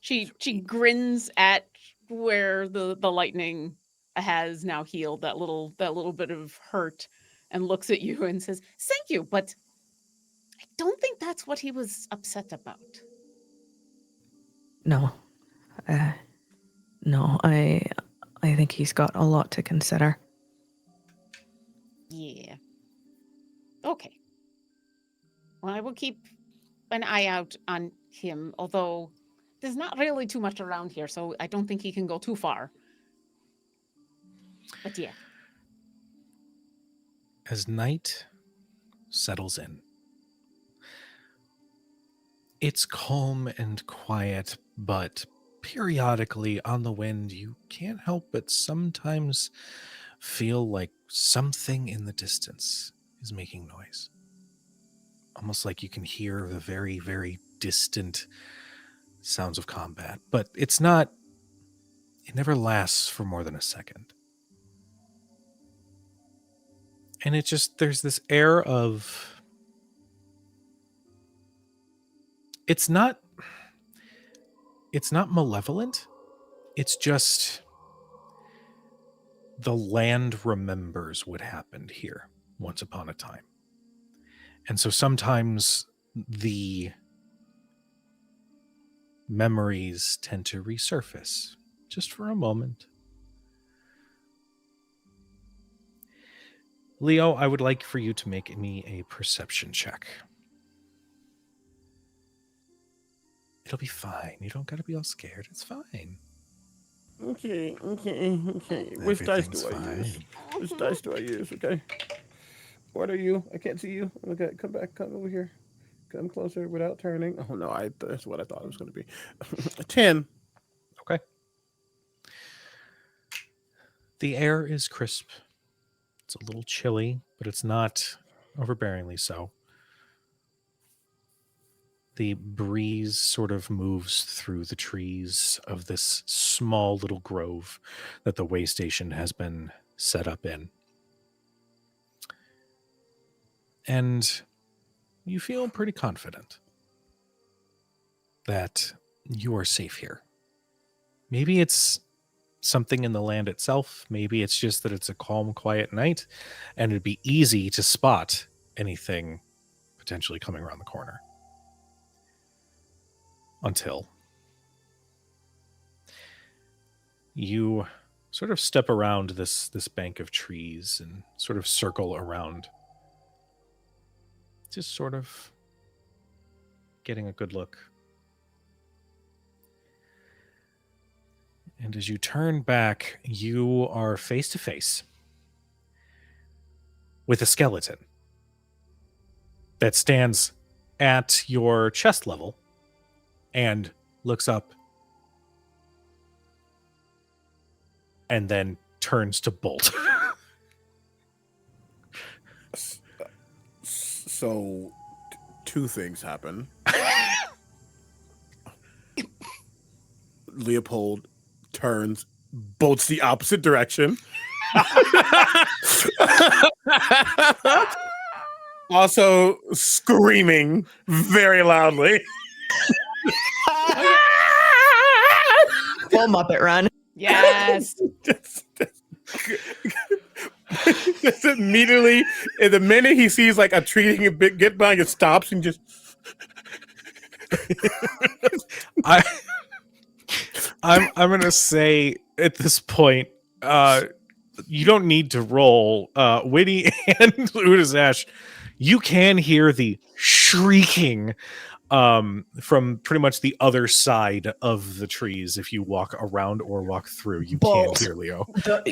She grins at where the lightning has now healed that little bit of hurt, and looks at you and says, "Thank you, but I don't think that's what he was upset about." No. No, I think he's got a lot to consider. Yeah. Okay. Well, I will keep an eye out on him, although there's not really too much around here, so I don't think he can go too far. But yeah. As night settles in, it's calm and quiet, but periodically on the wind, you can't help but sometimes feel like something in the distance is making noise. Almost like you can hear the very, very distant sounds of combat, but it never lasts for more than a second. And there's this air of, it's not malevolent. It's just the land remembers what happened here once upon a time. And so sometimes the memories tend to resurface just for a moment. Leo, I would like for you to make me a perception check. It'll be fine. You don't gotta be all scared. It's fine. Okay. Which dice do I use? Which dice do I use? Okay. What are you? I can't see you. Okay, come back. Come over here. Come closer without turning. Oh no, that's what I thought it was going to be. 10. Okay. The air is crisp. It's a little chilly, but it's not overbearingly so. The breeze sort of moves through the trees of this small little grove that the way station has been set up in. And you feel pretty confident that you are safe here. Maybe it's something in the land itself. Maybe it's just that it's a calm, quiet night, and it'd be easy to spot anything potentially coming around the corner. Until you sort of step around this bank of trees and sort of circle around, just sort of getting a good look. And as you turn back, you are face to face with a skeleton that stands at your chest level and looks up and then turns to bolt. So, two things happen. Leopold turns, bolts the opposite direction. Also screaming very loudly. Full Muppet run. Yes. Just immediately, in the minute he sees like a tree he can get by, he stops and just. I'm gonna say at this point, you don't need to roll. Winnie and Udazash, you can hear the shrieking from pretty much the other side of the trees. If you walk around or walk through, you Bolt. can hear Leo.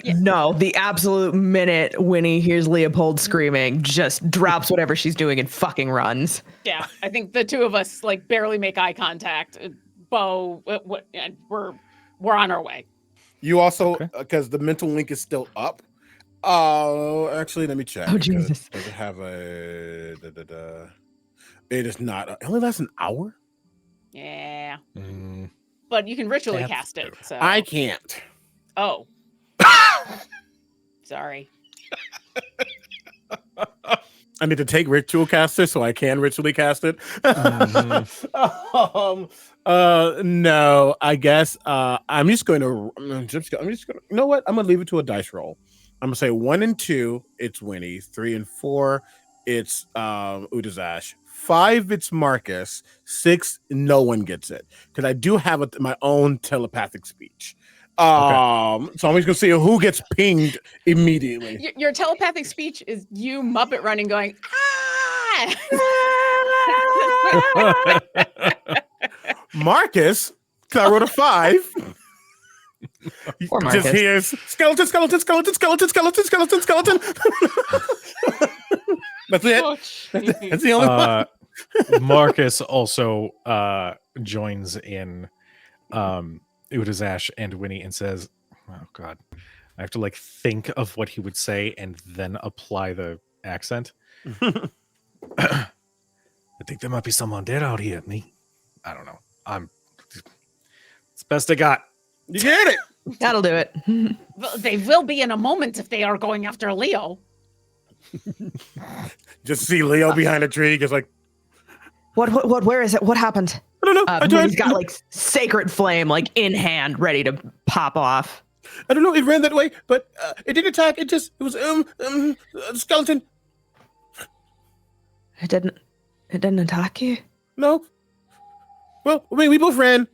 No, the absolute minute Winnie hears Leopold screaming, just drops whatever she's doing and fucking runs. Yeah, I think the two of us like barely make eye contact. Bo, and we're on our way. You also, because the mental link is still up. Actually, let me check. Oh, Jesus. Does it have It is not. It only lasts an hour? Yeah. But you can ritually That's cast it. So. I can't. Oh. Sorry. I need to take ritual caster so I can ritually cast it. No, I guess I'm just going to. You know what? I'm gonna leave it to a dice roll. I'm gonna say 1 and 2, it's Winnie. 3 and 4, it's Udazash. 5, it's Marcus. 6, no one gets it because I do have my own telepathic speech. So I'm just gonna see who gets pinged immediately. Your telepathic speech is you Muppet running, going Marcus, because I wrote a 5. Or Marcus. Just hears skeleton, skeleton, skeleton, skeleton, skeleton, skeleton, skeleton. That's it. Oh, That's the only one. Marcus also joins in Udazash and Winnie and says, "Oh God, I have to like think of what he would say and then apply the accent." I think there might be someone dead out here. Me, I don't know. It's best I got. You get it. That'll do it. Well, they will be in a moment if they are going after Leo. Just see Leo behind a tree, just like, What, where is it? What happened? I don't know. He's got like sacred flame, like in hand, ready to pop off. I don't know. It ran that way, but it didn't attack. It was skeleton. It didn't attack you? No. Well, I mean, we both ran.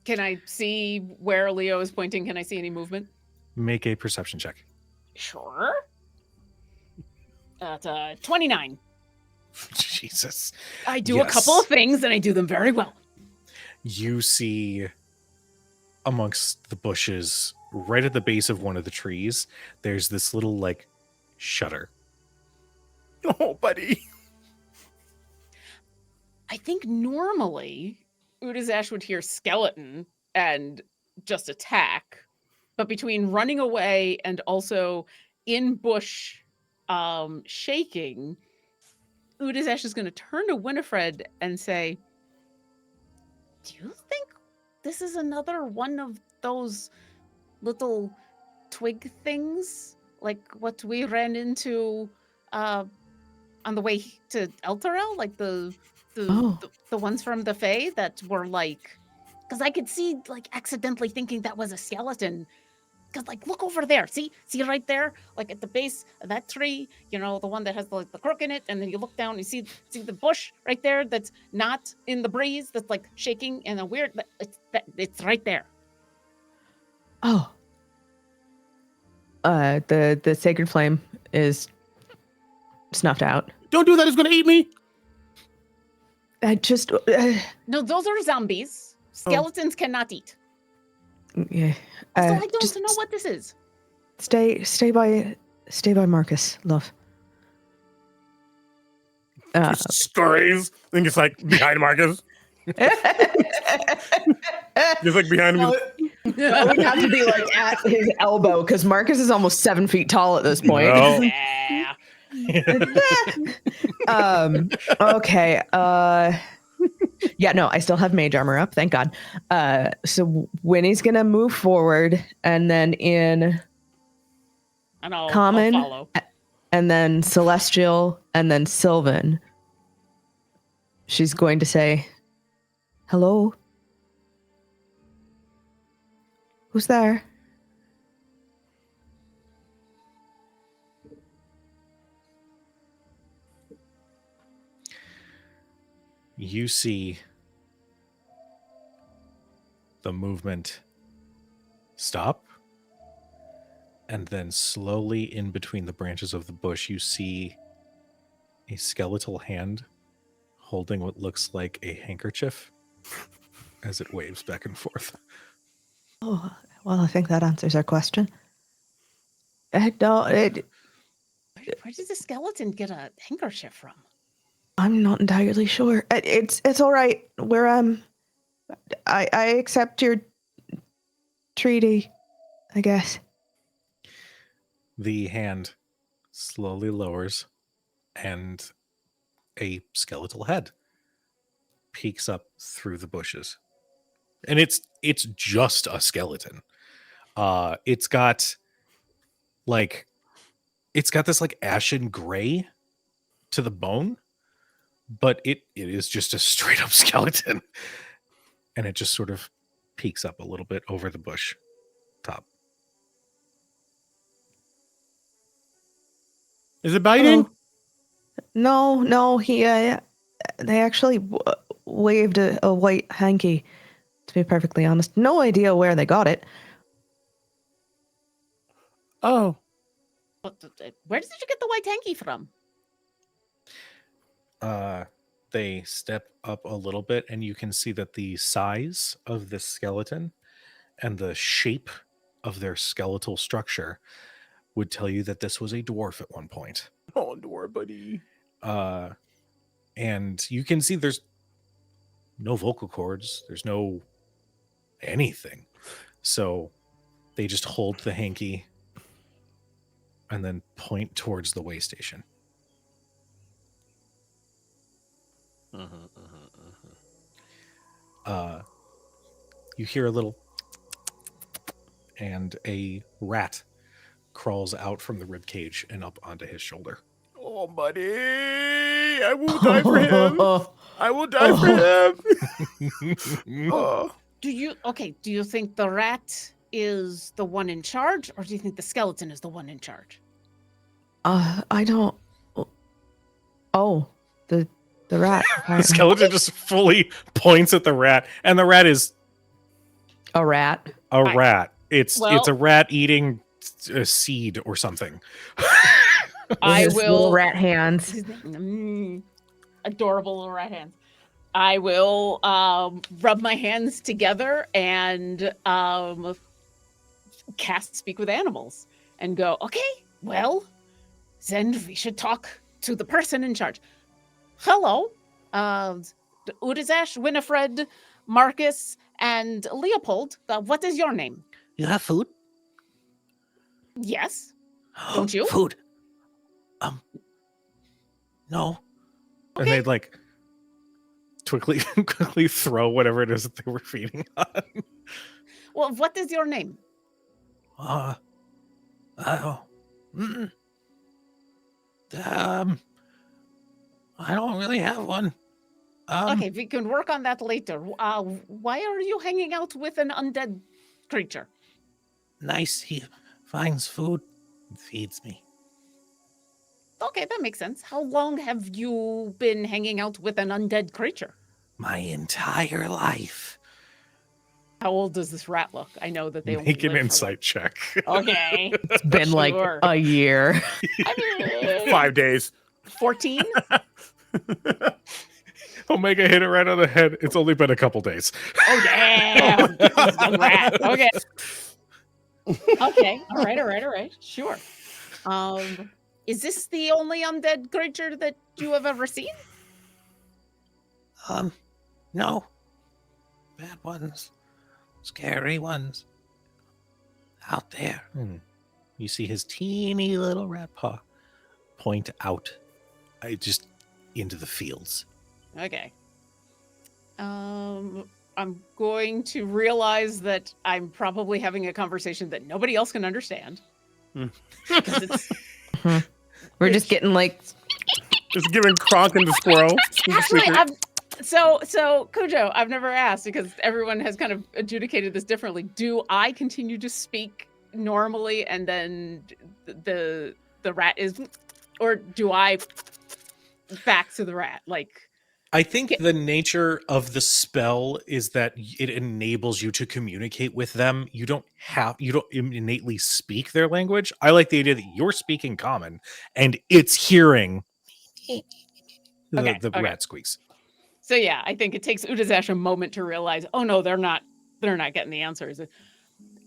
Can I see where Leo is pointing? Can I see any movement? Make a perception check. Sure. 29. Jesus. I do a couple of things and I do them very well. You see amongst the bushes, right at the base of one of the trees, there's this little like shutter. Oh, buddy. I think normally Udazash would hear skeleton and just attack, but between running away and also in bush shaking, Udazash is going to turn to Winifred and say, "Do you think this is another one of those little twig things, like what we ran into on the way to Elturel, like the ones from the Fae that were like," because I could see like accidentally thinking that was a skeleton. Because like, look over there, see right there, like at the base of that tree, you know, the one that has the crook in it, and then you look down and you see the bush right there that's not in the breeze, that's like shaking in a weird. It's right there. Oh. The sacred flame is snuffed out. Don't do that. It's going to eat me. I just. No, those are zombies. Skeletons cannot eat. Yeah. So I don't know what this is. Stay by Marcus, love. Scurries and gets like behind Marcus. Just like behind him. That would have to be like at his elbow because Marcus is almost 7 feet tall at this point. No. Okay. Yeah, no, I still have mage armor up, thank God. So Winnie's gonna move forward and then in And I'll common follow. and then celestial and then Sylvan. She's going to say, hello? Who's there? You see the movement stop, and then slowly in between the branches of the bush, you see a skeletal hand holding what looks like a handkerchief as it waves back and forth. Oh, well, I think that answers our question. Where did the skeleton get a handkerchief from? I'm not entirely sure. It's all right. We're I accept your treaty, I guess. The hand slowly lowers, and a skeletal head peeks up through the bushes. And it's just a skeleton. It's got this like ashen gray to the bone, but it is just a straight up skeleton. And it just sort of peeks up a little bit over the bush top. Is it biting? No, he they actually waved a white hanky, to be perfectly honest. No idea where they got it. Oh. Where did you get the white hanky from? They step up a little bit, and you can see that the size of this skeleton and the shape of their skeletal structure would tell you that this was a dwarf at one point. Oh, dwarf, buddy. And you can see there's no vocal cords, there's no anything. So they just hold the hanky and then point towards the way station. You hear a little, and a rat crawls out from the rib cage and up onto his shoulder. Oh, buddy. I will die for him. I will die for him. Oh. Do you think the rat is the one in charge, or do you think the skeleton is the one in charge? I don't. Oh, the rat. The skeleton just fully points at the rat, and the rat is A rat. a rat. It's Well- a rat eating a seed or something. I His will. little rat hands. Adorable little rat hands. I will rub my hands together and cast Speak with Animals and go, okay, well, then we should talk to the person in charge. Hello, Udizash, Winifred, Marcus, and Leopold. What is your name? You have food? Yes. Don't you? Food. No. And they'd like quickly throw whatever it is that they were feeding on. Well, what is your name? I don't really have one. Okay, we can work on that later. Why are you hanging out with an undead creature? Nice. He finds food and feeds me. Okay, that makes sense. How long have you been hanging out with an undead creature? My entire life. How old does this rat look? I know that they only Make an live for, insight check. Okay. It's been like Sure. a year. I mean, 5 days. 14? Omega hit it right on the head. It's only been a couple days. Oh, damn. The rat. Okay. Okay. All right. All right. All right. Sure. Is this the only undead creature that you have ever seen? No. Bad ones. Scary ones. Out there. You see his teeny little rat paw point out, just into the fields. Okay. I'm going to realize that I'm probably having a conversation that nobody else can understand. Because it's We're just getting like Just giving Kronk and the squirrel. actually so Cujo, I've never asked because everyone has kind of adjudicated this differently. Do I continue to speak normally and then the rat is, or do I back to the rat? Like, I think the nature of the spell is that it enables you to communicate with them. You don't innately speak their language. I like the idea that you're speaking common and it's hearing the Okay. rat squeaks. So yeah, I think it takes Udazash a moment to realize, oh no, they're not getting the answers.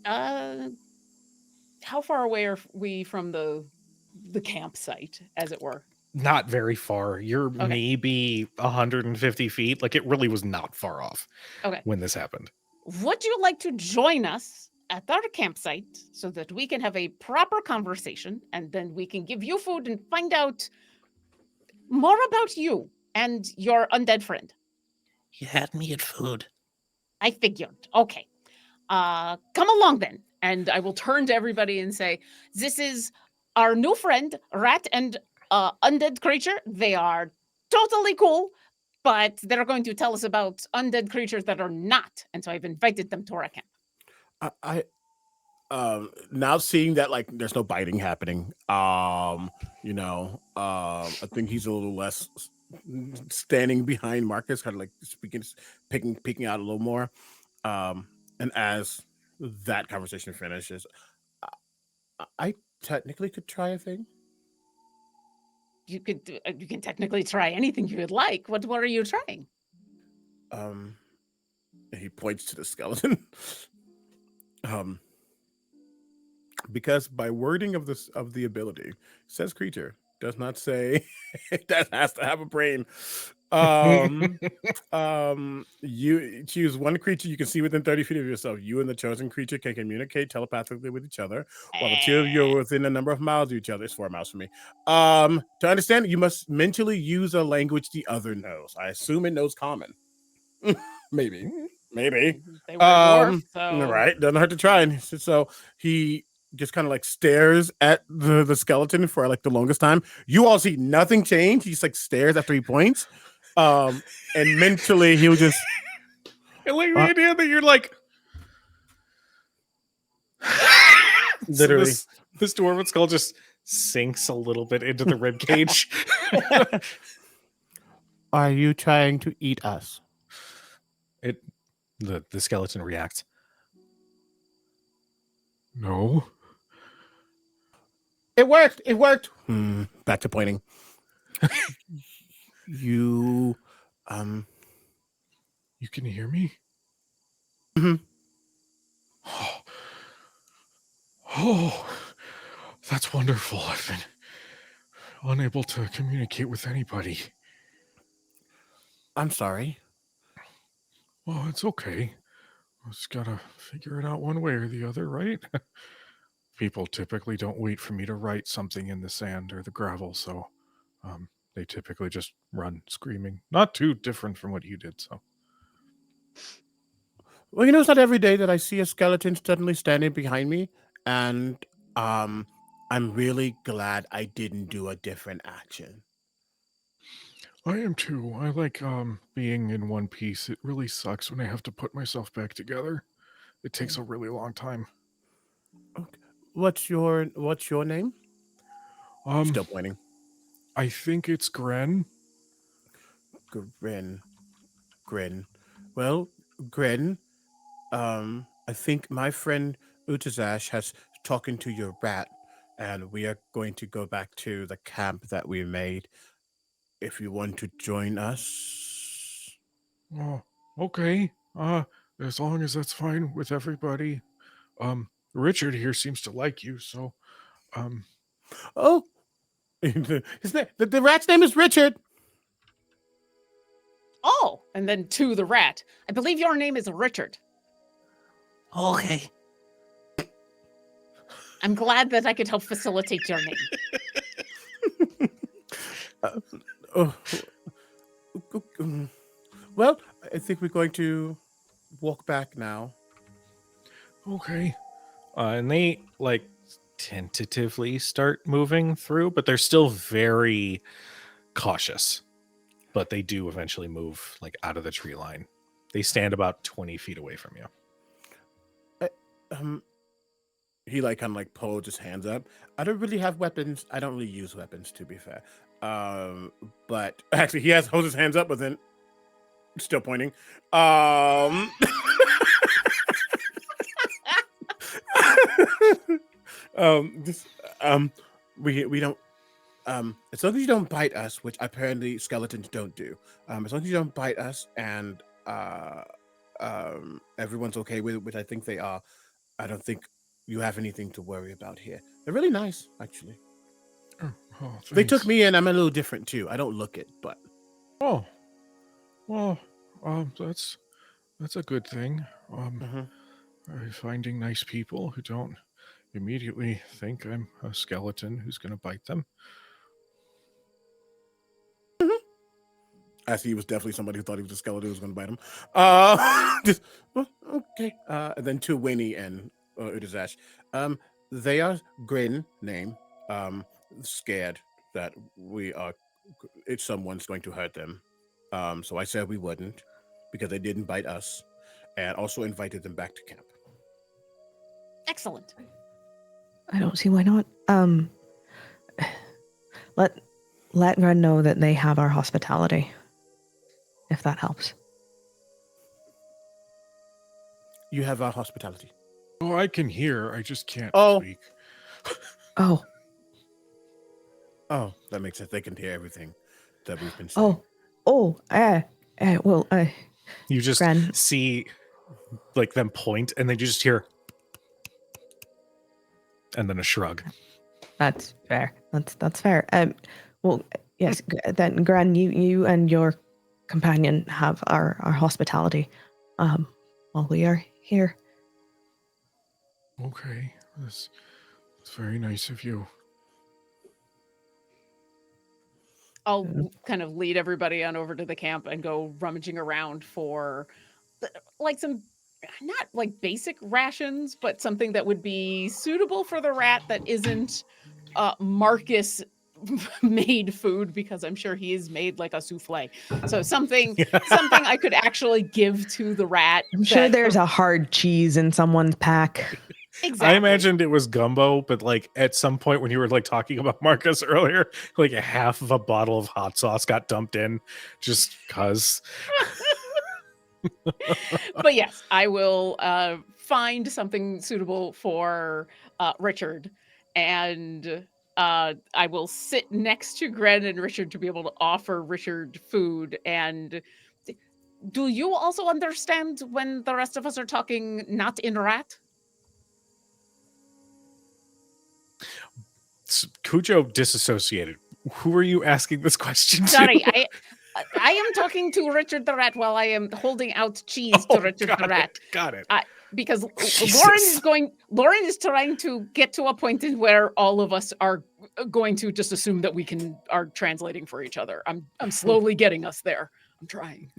How far away are we from the campsite, as it were? Not very far. You're Okay. maybe 150 feet. Like, it really was not far off Okay. when this happened. Would you like to join us at our campsite so that we can have a proper conversation and then we can give you food and find out more about you and your undead friend? You had me at food. I figured. Okay. Come along then. And I will turn to everybody and say, this is our new friend, rat and undead creature. They are totally cool, but they're going to tell us about undead creatures that are not. And so I've invited them to our camp. I now seeing that like there's no biting happening. I think he's a little less standing behind Marcus, kind of like peeking out a little more. And as that conversation finishes, I technically could try a thing. You can technically try anything you would like. What are you trying? He points to the skeleton. Because by wording of the ability, it says creature, does not say that has to have a brain. You choose one creature you can see within 30 feet of yourself. You and the chosen creature can communicate telepathically with each other, while the two of you are within a number of miles of each other. It's 4 miles from me. To understand it, you must mentally use a language the other knows. I assume it knows common. Maybe. They were dwarf, so Right, doesn't hurt to try. And so he just kind of like stares at the skeleton for like the longest time. You all see nothing change. He just like stares at 3 points. And mentally he'll just I like the idea that you're like literally so this dwarven skull just sinks a little bit into the rib cage. Are you trying to eat us? The skeleton reacts. No. It worked. Back to pointing. You can hear me? Mhm. Oh, that's wonderful. I've been unable to communicate with anybody. I'm sorry. Oh, it's okay. I just gotta figure it out one way or the other, right? People typically don't wait for me to write something in the sand or the gravel, so they typically just run screaming. Not too different from what you did, so. Well, it's not every day that I see a skeleton suddenly standing behind me, and I'm really glad I didn't do a different action. I am too. I like being in one piece. It really sucks when I have to put myself back together. It takes a really long time. Okay. What's your name? Still pointing. I think it's Gren. Gren. Well, Gren, I think my friend Utazash has talking to your rat, and we are going to go back to the camp that we made. If you want to join us. Oh, okay. As long as that's fine with everybody. Richard here seems to like you, so Oh, his name, the rat's name is Richard. Oh, and then to the rat. I believe your name is Richard. Okay. I'm glad that I could help facilitate your name. Oh, well, I think we're going to walk back now. okay. And they like tentatively start moving through, but they're still very cautious. But they do eventually move like out of the tree line. They stand about 20 feet away from you. He like kind of like pulls his hands up. I don't really have weapons. I don't really use weapons, to be fair. But actually, he holds his hands up, but then still pointing. We don't. As long as you don't bite us, which apparently skeletons don't do. As long as you don't bite us, and everyone's okay with it, which I think they are. I don't think you have anything to worry about here. They're really nice, actually. Oh, They took me in. I'm a little different too. I don't look it, but Oh, well, that's a good thing. Finding nice people who don't immediately think I'm a skeleton who's going to bite them. as he was definitely somebody who thought he was a skeleton who was going to bite him. Okay. And then to Winnie and Udazash. They are Grin name. Scared that someone's going to hurt them. So I said we wouldn't because they didn't bite us, and also invited them back to camp. Excellent. I don't see why not. Let Gren know that they have our hospitality, if that helps. You have our hospitality. Oh, I can hear. I just can't speak. Oh, that makes sense. They can hear everything that we've been saying. You just Gren. see like them point, and then you just hear, and then a shrug. That's fair. That's fair. Well, yes. Then, Gren, you and your companion have our hospitality, while we are here. Okay, that's very nice of you. I'll kind of lead everybody on over to the camp and go rummaging around for like some, not like basic rations, but something that would be suitable for the rat that isn't Marcus made food, because I'm sure he is made like a souffle. So something I could actually give to the rat. I'm sure there's a hard cheese in someone's pack. Exactly. I imagined it was gumbo, but like at some point when you were like talking about Marcus earlier, like a half of a bottle of hot sauce got dumped in just cause. But yes, I will find something suitable for Richard, and I will sit next to Gren and Richard to be able to offer Richard food. And do you also understand when the rest of us are talking not in rat? Cujo disassociated. Who are you asking this question to? Sorry, I am talking to Richard the rat while I am holding out cheese to Richard the rat. Got it. Because Jesus. Lauren is trying to get to a point in where all of us are going to just assume that we are translating for each other. I'm slowly getting us there. I'm trying.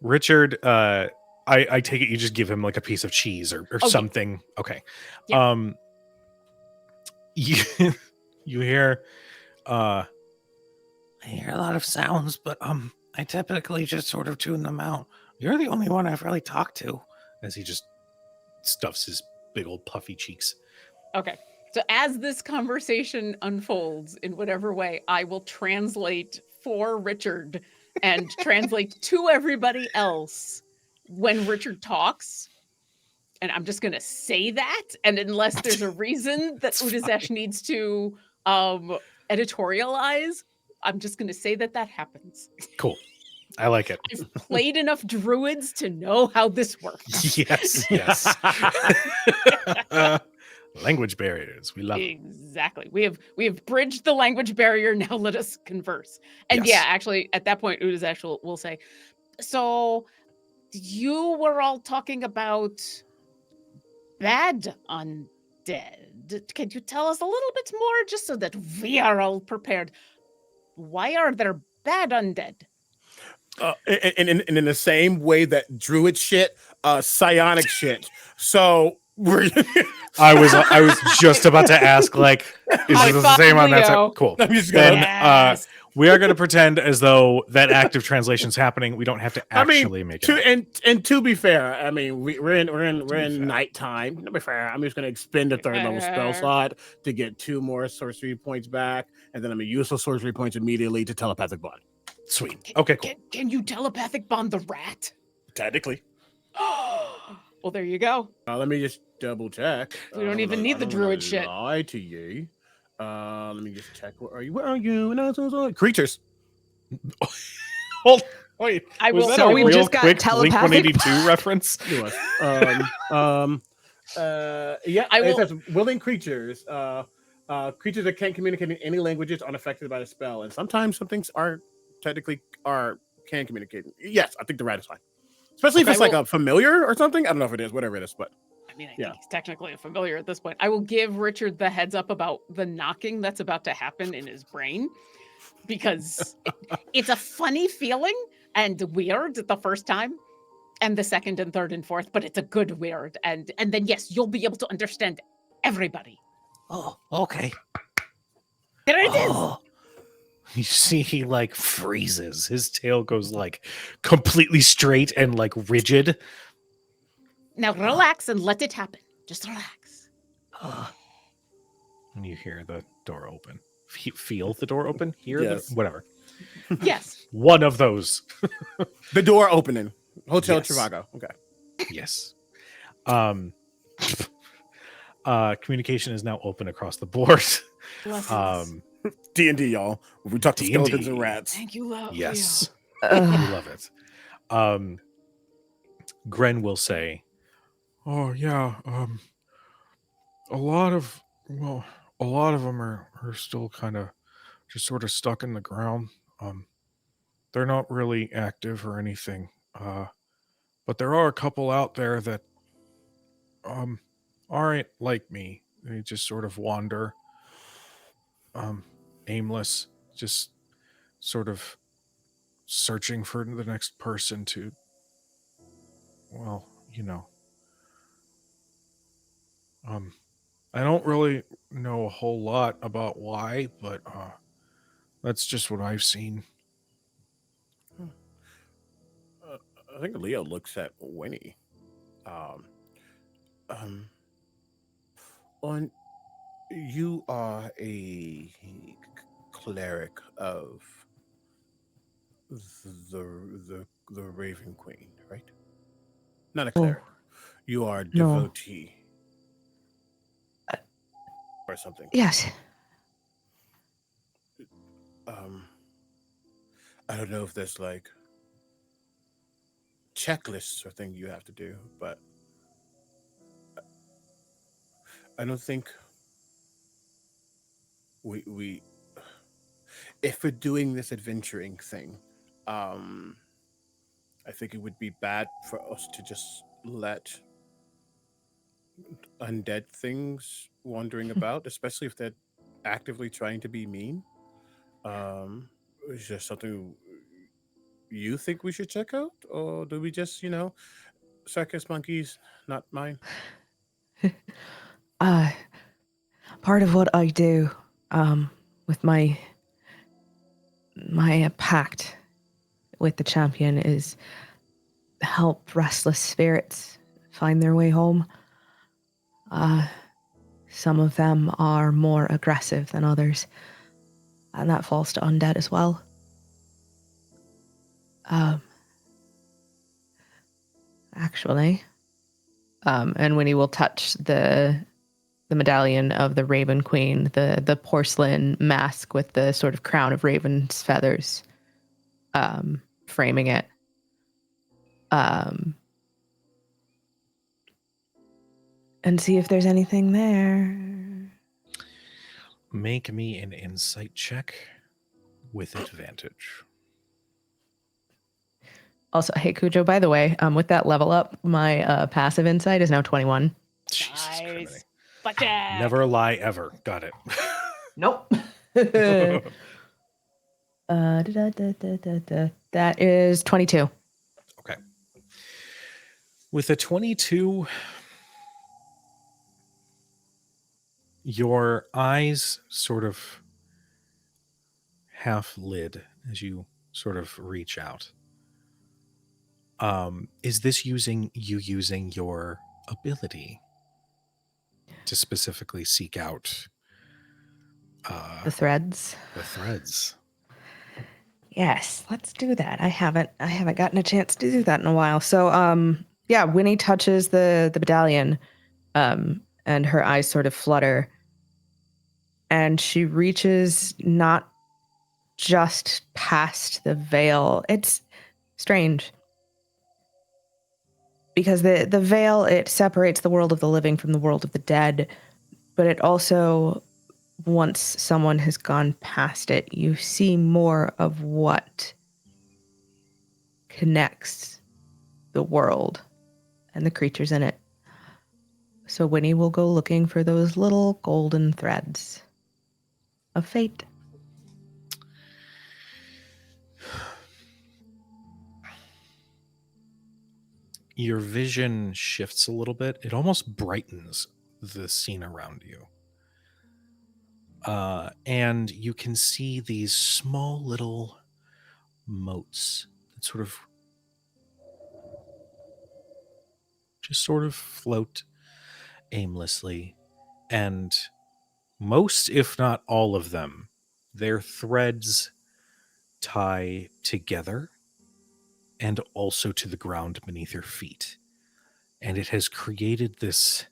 Richard, I take it you just give him like a piece of cheese or Okay. something. Okay. Yeah. You hear I hear a lot of sounds, but I typically just sort of tune them out. You're the only one I've really talked to. as he just stuffs his big old puffy cheeks. Okay. So as this conversation unfolds in whatever way, I will translate for Richard and translate to everybody else when Richard talks. And I'm just going to say that. And unless there's a reason that Udazesh needs to editorialize, I'm just going to say that happens. Cool. I like it. I've played enough druids to know how this works. Yes, yes. Language barriers. We love it. Exactly. We have bridged the language barrier. Now let us converse. And Yes. yeah, actually, at that point, Udazash will say, so you were all talking about bad undead. Can you tell us a little bit more just so that we are all prepared? Why are there bad undead? And in the same way that druid shit, psionic shit. So we're I was just about to ask, like, is High this the five, same on that Leo. side? Cool. I'm just Then gonna. Yes. we are going to pretend as though that active translation's happening. We don't have to I actually mean, make it. and to be fair, I mean we're in nighttime. To be fair, I'm just gonna expend a third level spell slot to get 2 more sorcery points back, and then I'm gonna use those sorcery points immediately to telepathic bond. Sweet. Okay, cool. Can you telepathic bond the rat? Technically. Well, there you go. Let me just double check. We don't even need the druid shit. Lie to you. Let me just check. Where are you? Where are you? And creatures. Hold. Wait. I Was will. that So a we real just got quick telepathic Blink 182 reference? It was. Yeah. I will- It says willing creatures. Creatures that can't communicate in any languages unaffected by the spell, and sometimes some things can communicate. Yes, I think the rat is fine. Especially if Okay, it's like well- a familiar or something. I don't know if it is, whatever it is, but I mean, I Yeah. think he's technically a familiar at this point. I will give Richard the heads up about the knocking that's about to happen in his brain because it's a funny feeling and weird the first time and the second and third and fourth, but it's a good weird. And then, yes, you'll be able to understand everybody. Oh, okay. There it is. Oh, You see, he like freezes. His tail goes like completely straight and like rigid. Now relax and let it happen. Just relax. And you hear the door open. Feel the door open? Hear Yes. whatever. Yes. One of those. the door opening. Hotel Yes. Trivago. Okay. Yes. Communication is now open across the board. Blessings. D&D, y'all. We talk to D&D. skeletons and rats. Thank you, love. Yes. Ugh. We love it. Gren will say, "Oh yeah, a lot of them are still kind of just sort of stuck in the ground. They're not really active or anything. But there are a couple out there that aren't like me. They just sort of wander, aimless, just sort of searching for the next person to, well, you know. I don't really know a whole lot about why, but that's just what I've seen." I think Leo looks at Winnie. On you are a cleric of the Raven Queen, right? Not a cleric. You are a no. devotee. Or something. Yes. I don't know if there's like checklists or things you have to do, but I don't think we if we're doing this adventuring thing, I think it would be bad for us to just let undead things wandering about, especially if they're actively trying to be mean. Is there something you think we should check out, or do we just, circus monkeys, not mine? Part of what I do with my pact with the champion is help restless spirits find their way home. Some of them are more aggressive than others, and that falls to undead as well. Actually, and Winnie will touch the medallion of the Raven Queen, the porcelain mask with the sort of crown of raven's feathers framing it. And see if there's anything there. Make me an insight check with advantage. Also, hey Cujo, by the way, with that level up, my passive insight is now 21. Jesus Nice. Christ. Blackjack. Never lie ever. Got it. Nope. That is 22. Okay. With a 22, your eyes sort of half lid as you sort of reach out. Is this using your ability to specifically seek out The threads. the threads? Yes, let's do that. I haven't gotten a chance to do that in a while. So yeah, Winnie touches the medallion, and her eyes sort of flutter. And she reaches not just past the veil. It's strange. Because the veil, it separates the world of the living from the world of the dead, but it also, once someone has gone past it, you see more of what connects the world and the creatures in it. So Winnie will go looking for those little golden threads of fate. Your vision shifts a little bit. It almost brightens the scene around you. And you can see these small little motes that sort of float aimlessly. And most, if not all of them, their threads tie together and also to the ground beneath your feet. And it has created this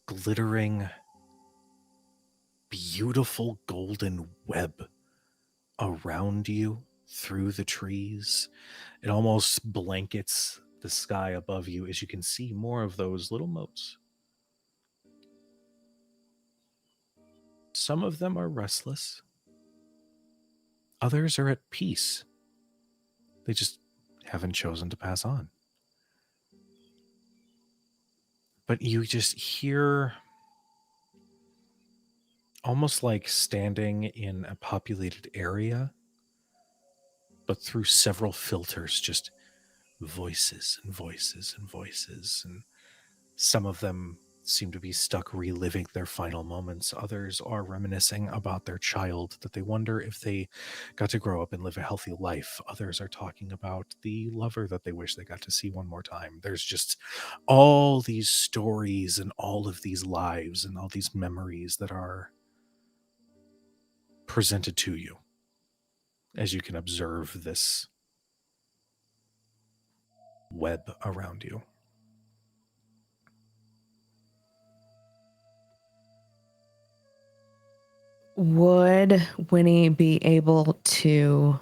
glittering, beautiful golden web around you through the trees. It almost blankets the sky above you as you can see more of those little motes. Some of them are restless. Others are at peace. They just haven't chosen to pass on. But you just hear, almost like standing in a populated area, but through several filters, just voices and voices and voices. And some of them seem to be stuck reliving their final moments. Others are reminiscing about their child, that they wonder if they got to grow up and live a healthy life. Others are talking about the lover that they wish they got to see one more time. There's just all these stories and all of these lives and all these memories that are presented to you as you can observe this web around you. Would Winnie be able to,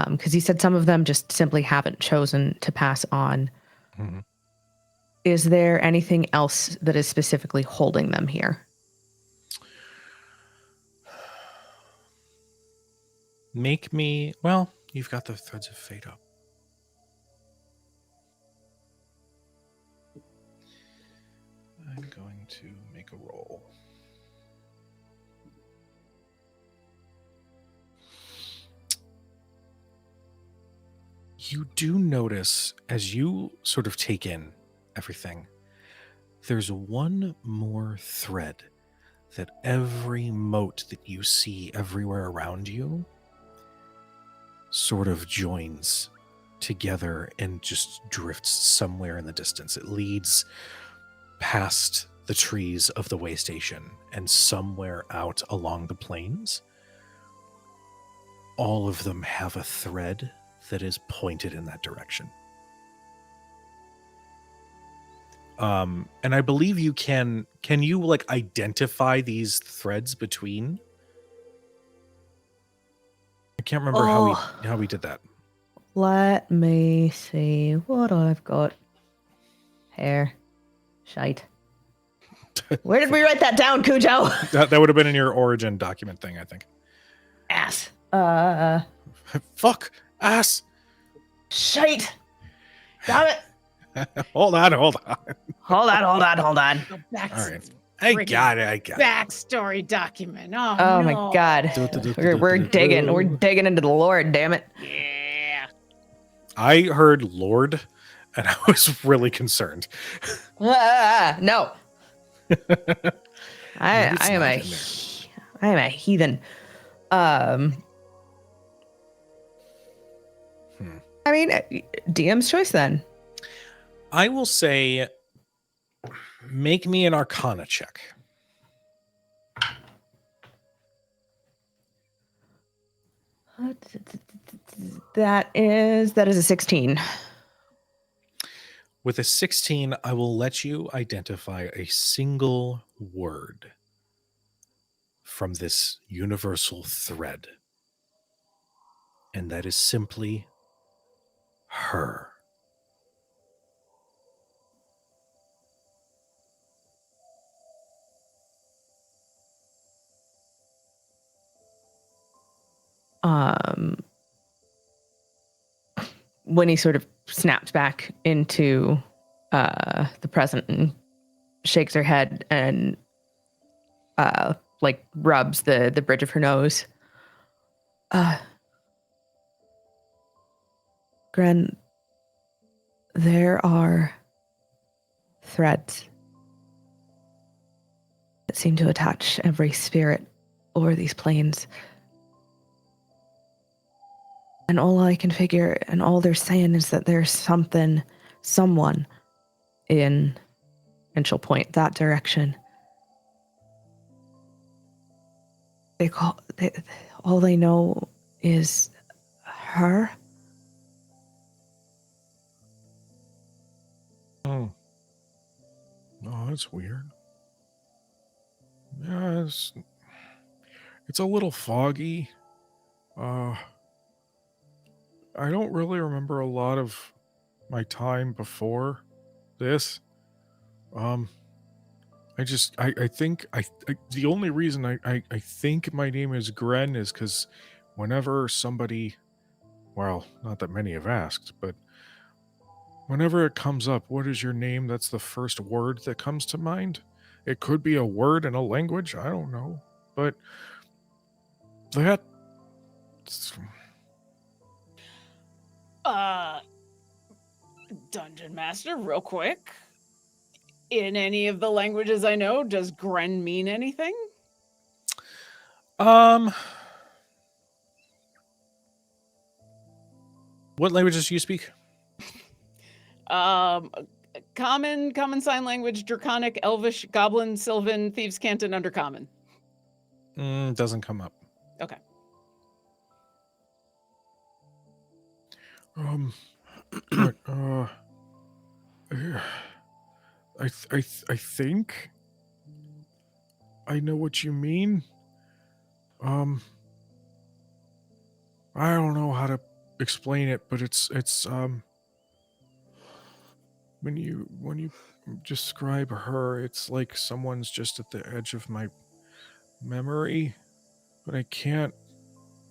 because you said some of them just simply haven't chosen to pass on. Mm-hmm. Is there anything else that is specifically holding them here? Make me, well, you've got the threads of fate up. I'm going to make a roll. You do notice, as you sort of take in everything, there's one more thread that every mote that you see everywhere around you sort of joins together and just drifts somewhere in the distance. It leads past the trees of the way station and somewhere out along the plains. All of them have a thread that is pointed in that direction. And I believe you can you like identify these threads between? can't remember how we did that. Let me see what I've got. Hair. Shite. Where did we write that down, Cujo? That would have been in your origin document thing, I think. Ass. Fuck ass. Shite. Damn it. Hold on. Hold on. Go back All to right. the I friggin' got it. backstory document. Oh, Oh no. my god. We're digging. We're digging into the lore, damn it. Yeah. I heard Lord, and I was really concerned. No. I It's am not a in there. I am a heathen. I mean, DM's choice then. I will say, make me an Arcana check. That is a 16. With a 16, I will let you identify a single word from this universal thread. And that is simply her. When he sort of snaps back into the present and shakes her head and like rubs the bridge of her nose. Gren, there are threads that seem to attach every spirit over these planes. And all I can figure, and all they're saying is that there's someone in, and she'll point that direction. All they know is her. Oh, that's weird. Yeah, it's a little foggy. I don't really remember a lot of my time before this. I think the only reason I think my name is Gren is because whenever somebody, well, not that many have asked, but whenever it comes up, what is your name? That's the first word that comes to mind. It could be a word in a language, I don't know, but that. Dungeon Master, real quick. In any of the languages I know, does Gren mean anything? What languages do you speak? Common sign language, Draconic, Elvish, Goblin, Sylvan, Thieves' Cant, and Undercommon. Doesn't come up. Okay. But, I think I know what you mean. I don't know how to explain it, but it's when you describe her, it's like someone's just at the edge of my memory, but I can't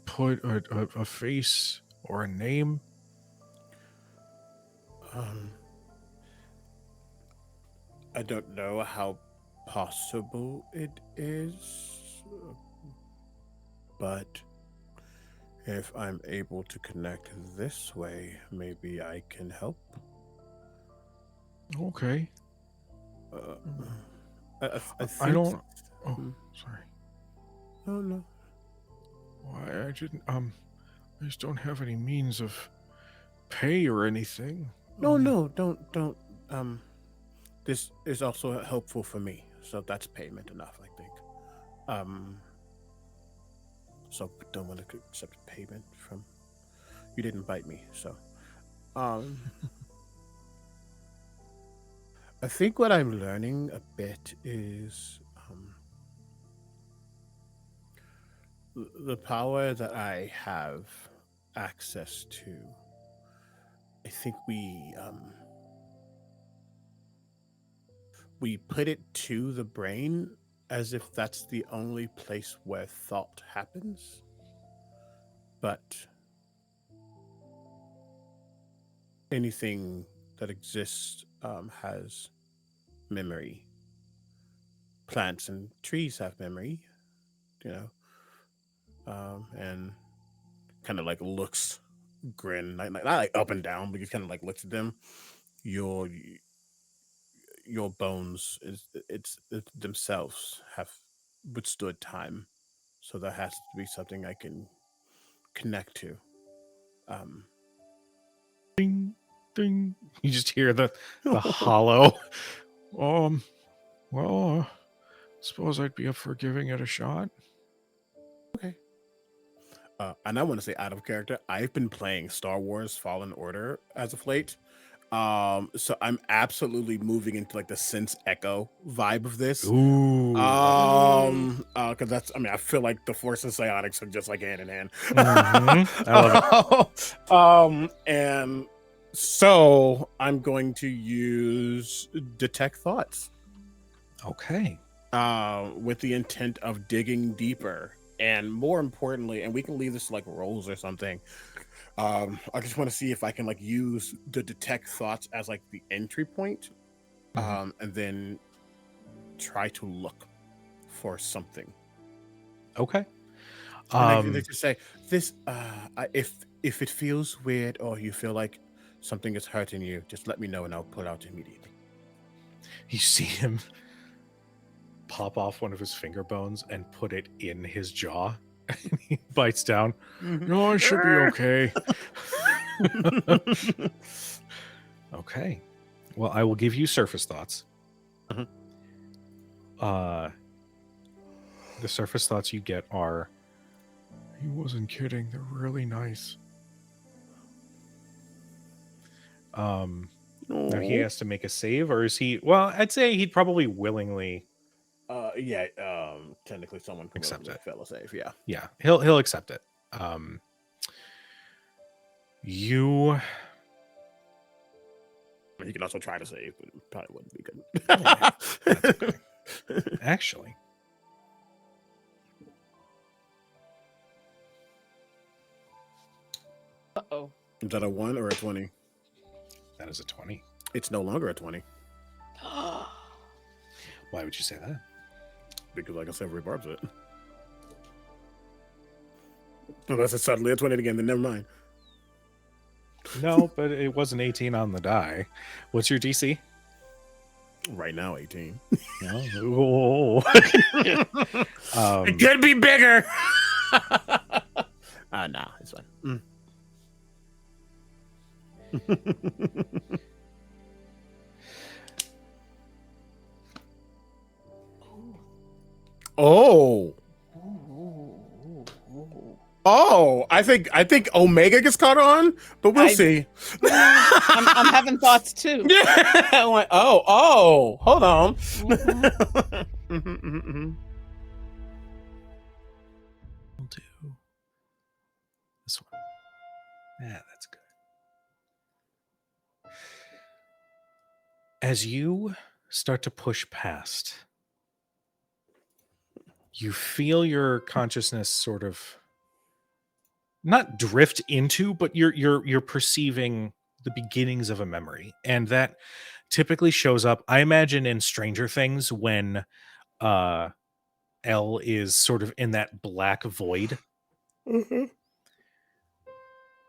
put a face or a name. I don't know how possible it is, but if I'm able to connect this way, maybe I can help. Okay. I I don't. Oh, Hmm. sorry. No. Why I didn't. I just don't have any means of pay or anything. No, don't. This is also helpful for me, so that's payment enough, I think. So don't want to accept payment from. You didn't bite me, so. I think what I'm learning a bit is The power that I have access to, I think we put it to the brain as if that's the only place where thought happens. But anything that exists has memory. Plants and trees have memory, you know, and kind of like looks, grin, not like up and down, but just kind of like looks at them. Your bones it themselves have withstood time, so there has to be something I can connect to. Um, Ding, ding. You just hear the hollow. Well, suppose I'd be up for giving it a shot. okay. And I want to say, out of character, I've been playing Star Wars Fallen Order as of late. So I'm absolutely moving into like the Sense Echo vibe of this. Ooh. Because that's, I mean, I feel like the Force and Psionics are just like hand in hand. Mhm. I love it. And so I'm going to use Detect Thoughts. Okay. With the intent of digging deeper. And more importantly, and we can leave this like rolls or something. I just want to see if I can like use the Detect Thoughts as like the entry point, and then try to look for something. Okay. And they just say this. If it feels weird or you feel like something is hurting you, just let me know and I'll pull out immediately. You see him pop off one of his finger bones and put it in his jaw. And he bites down. No, I should be okay. Okay. Well, I will give you surface thoughts. The surface thoughts you get are, he wasn't kidding. They're really nice. Now he has to make a save, or is he? Well, I'd say he'd probably willingly. Yeah. Technically, someone can Accept it. Fail a save. Yeah. Yeah, he'll accept it. You can also try to save, but it probably wouldn't be good. Yeah, that's okay. Actually. Uh-oh. Is that a 1 or a 20? That is a 20. It's no longer a 20. Why would you say that? Because like I said, rebarbs it. Unless it's suddenly a 20 again, then never mind. No, but it was an 18 on the die. What's your DC? Right now, 18. Oh. It could be bigger. Nah, it's fine. Oh. I think Omega gets caught on, but we'll see. I'm having thoughts too. Yeah. I'm like, hold on. We'll do this one. Yeah, that's good. As you start to push past, you feel your consciousness sort of not drift into, but you're perceiving the beginnings of a memory, and that typically shows up, I imagine, in Stranger Things when Elle is sort of in that black void.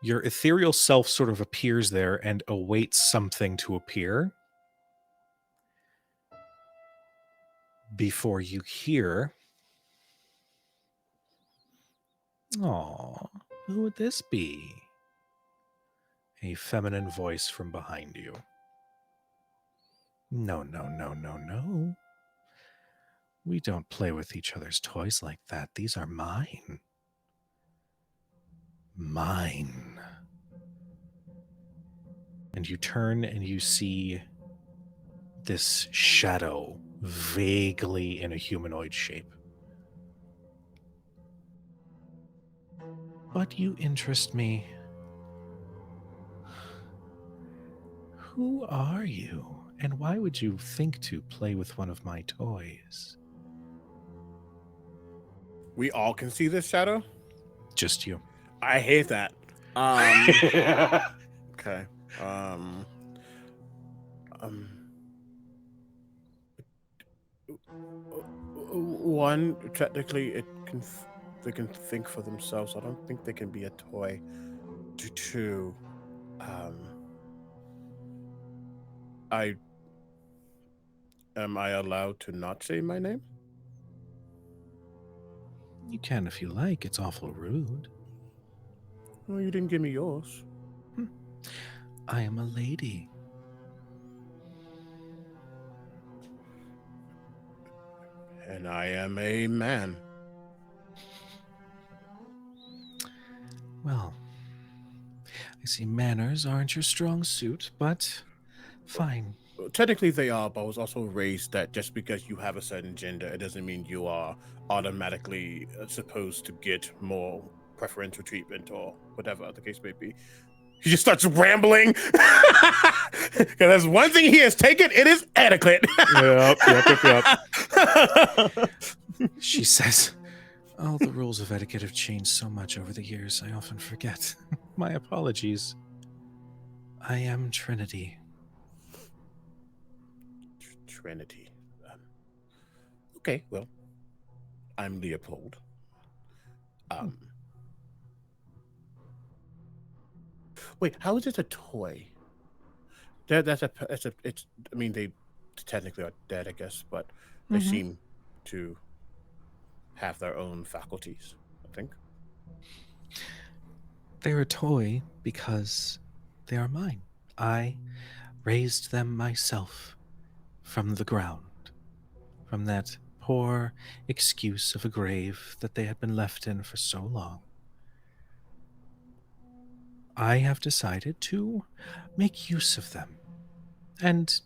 Your ethereal self sort of appears there and awaits something to appear before you hear, "Aw, who would this be?" A feminine voice from behind you. No. We don't play with each other's toys like that. These are mine. Mine. And you turn and you see this shadow vaguely in a humanoid shape. but you interest me. Who are you, and why would you think to play with one of my toys? We all can see this shadow. Just you. I hate that. Okay. One, technically, they can think for themselves. I don't think they can be a toy. Two, am I allowed to not say my name? You can if you like. It's awful rude. Well, you didn't give me yours. I am a lady. And I am a man. Well, I see manners aren't your strong suit, but fine. Technically they are, but I was also raised that just because you have a certain gender, it doesn't mean you are automatically supposed to get more preferential treatment or whatever the case may be. He just starts rambling. Because there's one thing he has taken, it is etiquette. Yep. She says, all the rules of etiquette have changed so much over the years, I often forget. My apologies. I am Trinity. Trinity. Okay, well, I'm Leopold. Wait, how is it a toy? It's. I mean, they technically are dead, I guess, but they seem to have their own faculties, I think. They're a toy because they are mine. I raised them myself from the ground, from that poor excuse of a grave that they had been left in for so long. I have decided to make use of them, and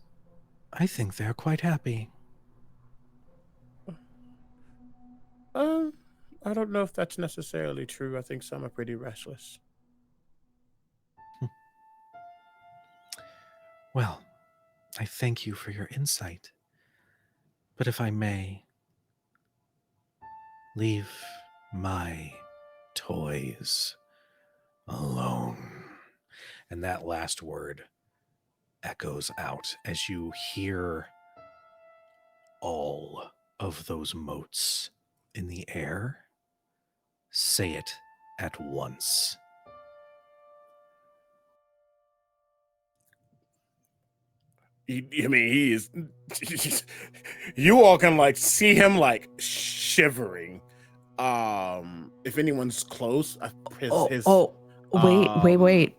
I think they're quite happy. I don't know if that's necessarily true. I think some are pretty restless. Well, I thank you for your insight, but if I may, leave my toys alone. And that last word echoes out as you hear all of those motes in the air say it at once. He is. You all can like see him like shivering. If anyone's close, wait.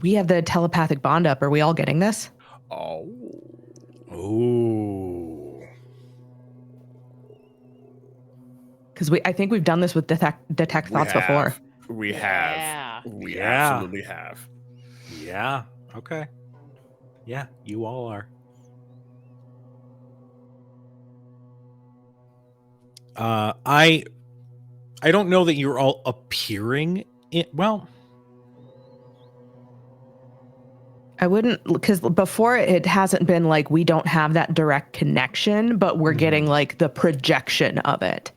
We have the telepathic bond up. Are we all getting this? Oh. Because I think we've done this with detect thoughts before. We Yeah. have. We Yeah. absolutely have. Yeah. Okay. Yeah, you all are. I don't know that you're all appearing in, well, I wouldn't, because before it hasn't been like we don't have that direct connection, but we're getting like the projection of it.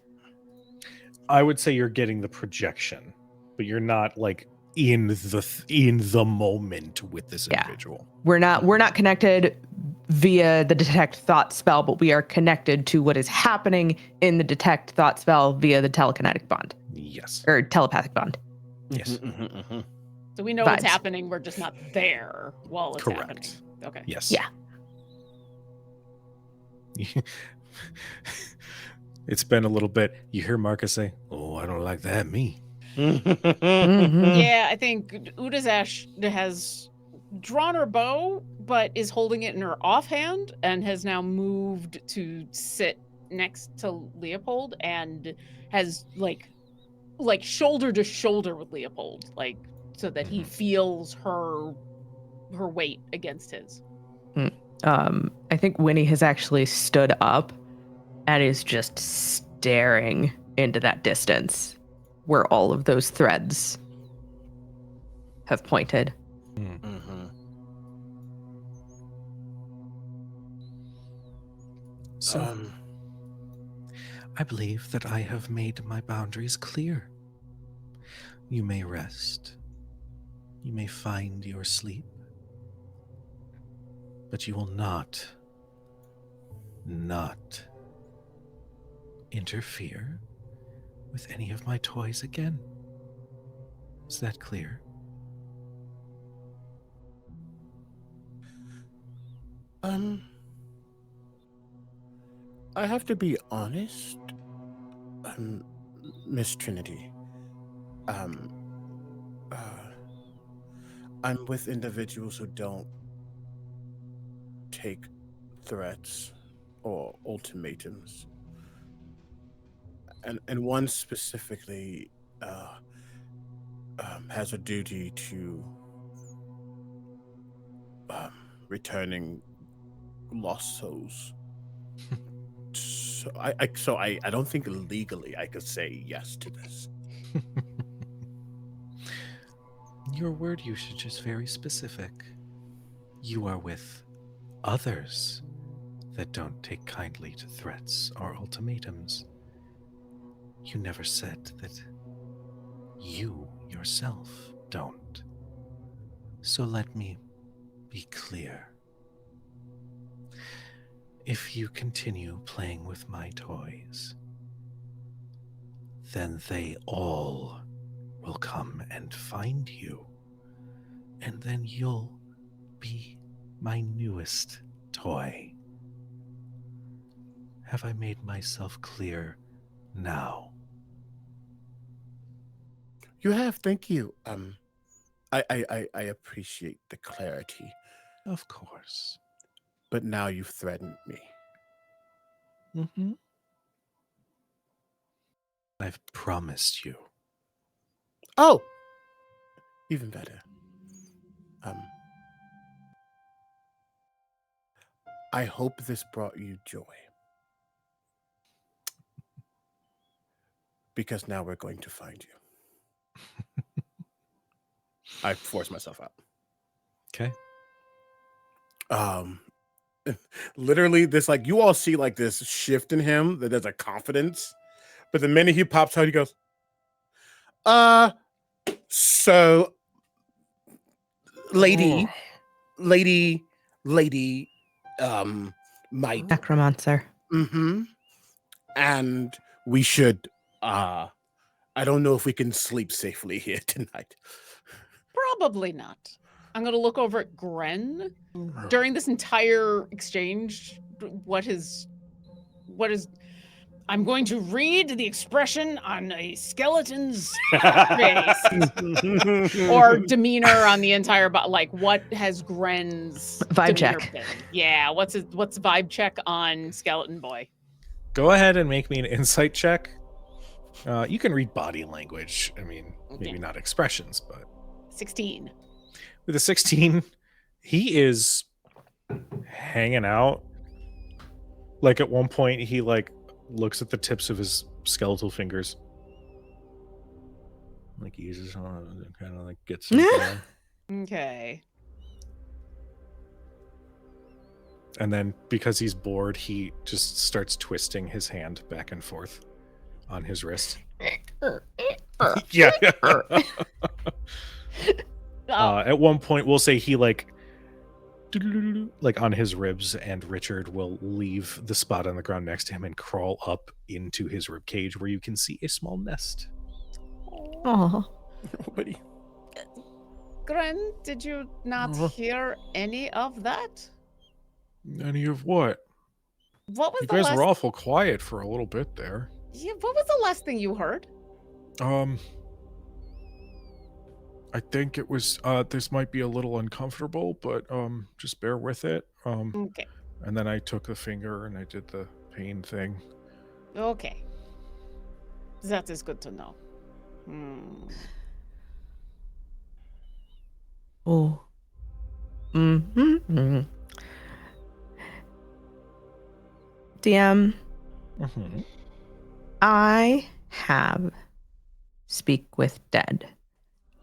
I would say you're getting the projection, but you're not like in the moment with this individual. We're not connected via the detect thought spell, but we are connected to what is happening in the detect thought spell via the telekinetic bond. Yes. Or telepathic bond. Yes. So we know what's happening. We're just not there while it's happening. Okay. Yes. Yeah. It's been a little bit. You hear Marcus say, "Oh, I don't like that, me." Yeah, I think Udazash has drawn her bow, but is holding it in her offhand and has now moved to sit next to Leopold and has like shoulder to shoulder with Leopold, like so that he feels her weight against his. I think Winnie has actually stood up and is just staring into that distance. where all of those threads have pointed. Mm-hmm. So, I believe that I have made my boundaries clear. You may rest. You may find your sleep. But you will not interfere with any of my toys again. Is that clear? I have to be honest, Miss Trinity. I'm with individuals who don't take threats or ultimatums, and one specifically has a duty to returning lost souls. So I don't think legally I could say yes to this. Your word usage is very specific. You are with others that don't take kindly to threats or ultimatums. You never said that you yourself don't. So let me be clear. If you continue playing with my toys, then they all will come and find you, and then you'll be my newest toy. Have I made myself clear now? You have, thank you. I appreciate the clarity, Of course. but now you've threatened me. Mm-hmm. I've promised you. Oh, even better. I hope this brought you joy. Because now we're going to find you. I forced myself out. Okay. Literally, this, like, you all see like this shift in him, that there's a confidence, but the minute he pops out, he goes, so lady, might, Necromancer. and we should, I don't know if we can sleep safely here tonight. Probably not. I'm going to look over at Gren. During this entire exchange, I'm going to read the expression on a skeleton's face or demeanor on the entire like, what has Gren's Vibe demeanor check. been? Yeah, what's vibe check on Skeleton Boy? Go ahead and make me an insight check. You can read body language. I mean, maybe not expressions, but 16. With a 16, he is hanging out. Like at one point, he like looks at the tips of his skeletal fingers, like uses on and kind of like gets some going. Okay. And then because he's bored, he just starts twisting his hand back and forth on his wrist. Yeah. At one point, we'll say he like on his ribs, and Richard will leave the spot on the ground next to him and crawl up into his rib cage, where you can see a small nest. Oh, Nobody. Gren, did you not hear any of that? Any of what? What was You the guys last? were awful quiet for a little bit there. Yeah, what was the last thing you heard? I think it was this might be a little uncomfortable, but just bear with it. Okay. And then I took the finger and I did the pain thing. Okay. That is good to know. Oh. Mm-hmm. DM, Mm-hmm. I have speak with dead.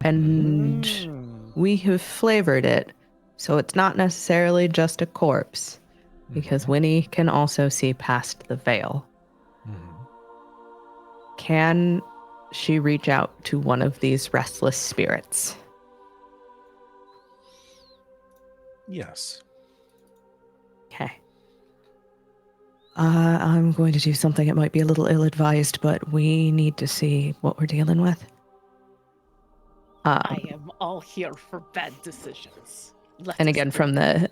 And we have flavored it so it's not necessarily just a corpse, because Winnie can also see past the veil. Can she reach out to one of these restless spirits? Yes. Okay. I'm going to do something that might be a little ill-advised, but we need to see what we're dealing with. I am all here for bad decisions. And again, from the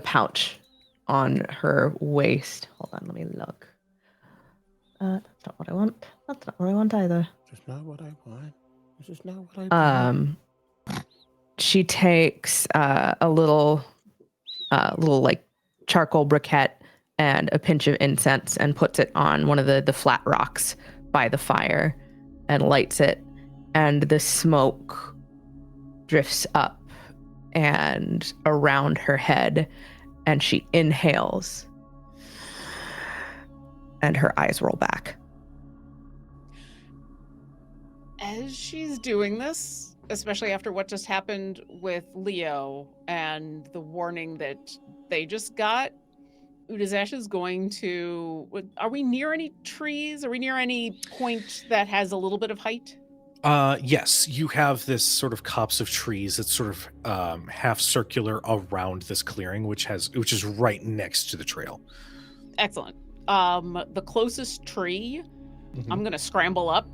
pouch on her waist. Hold on, let me look. That's not what I want. That's not what I want either. This is not what I want. This is not what I want. She takes a little like charcoal briquette and a pinch of incense and puts it on one of the flat rocks by the fire and lights it, and the smoke drifts up and around her head, and she inhales and her eyes roll back. As she's doing this, especially after what just happened with Leo and the warning that they just got, Udazash is going to... Are we near any trees? Are we near any point that has a little bit of height? Yes, you have this sort of copse of trees that's sort of half circular around this clearing, which is right next to the trail. Excellent. The closest tree, I'm going to scramble up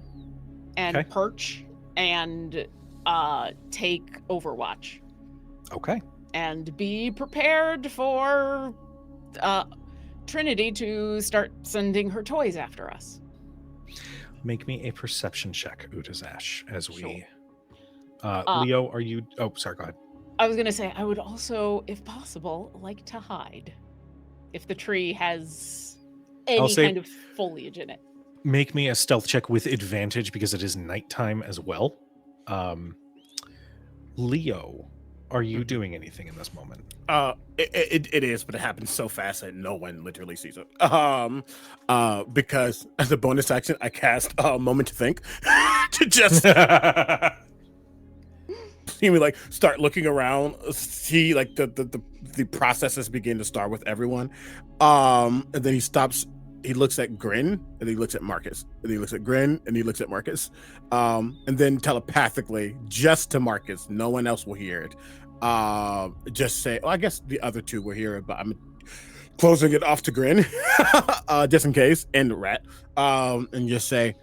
and perch and take Overwatch. Okay. And be prepared for Trinity to start sending her toys after us. Make me a perception check, Udazash, as we... Sure. Leo, are you... Oh, sorry, go ahead. I was going to say, I would also, if possible, like to hide. If the tree has any kind of foliage in it. Make me a stealth check with advantage because it is nighttime as well. Leo, are you doing anything in this moment? It is, but it happens so fast that no one literally sees it. Because as a bonus action, I cast a moment to think to just see me like start looking around, see like the processes begin to start with everyone. And then he stops. He looks at Grin, and then he looks at Marcus, and then he looks at Grin, and he looks at Marcus. And then telepathically, just to Marcus, no one else will hear it. Just say, well, I guess the other two will hear it, but I'm closing it off to Grin, just in case, and Rat, and just say,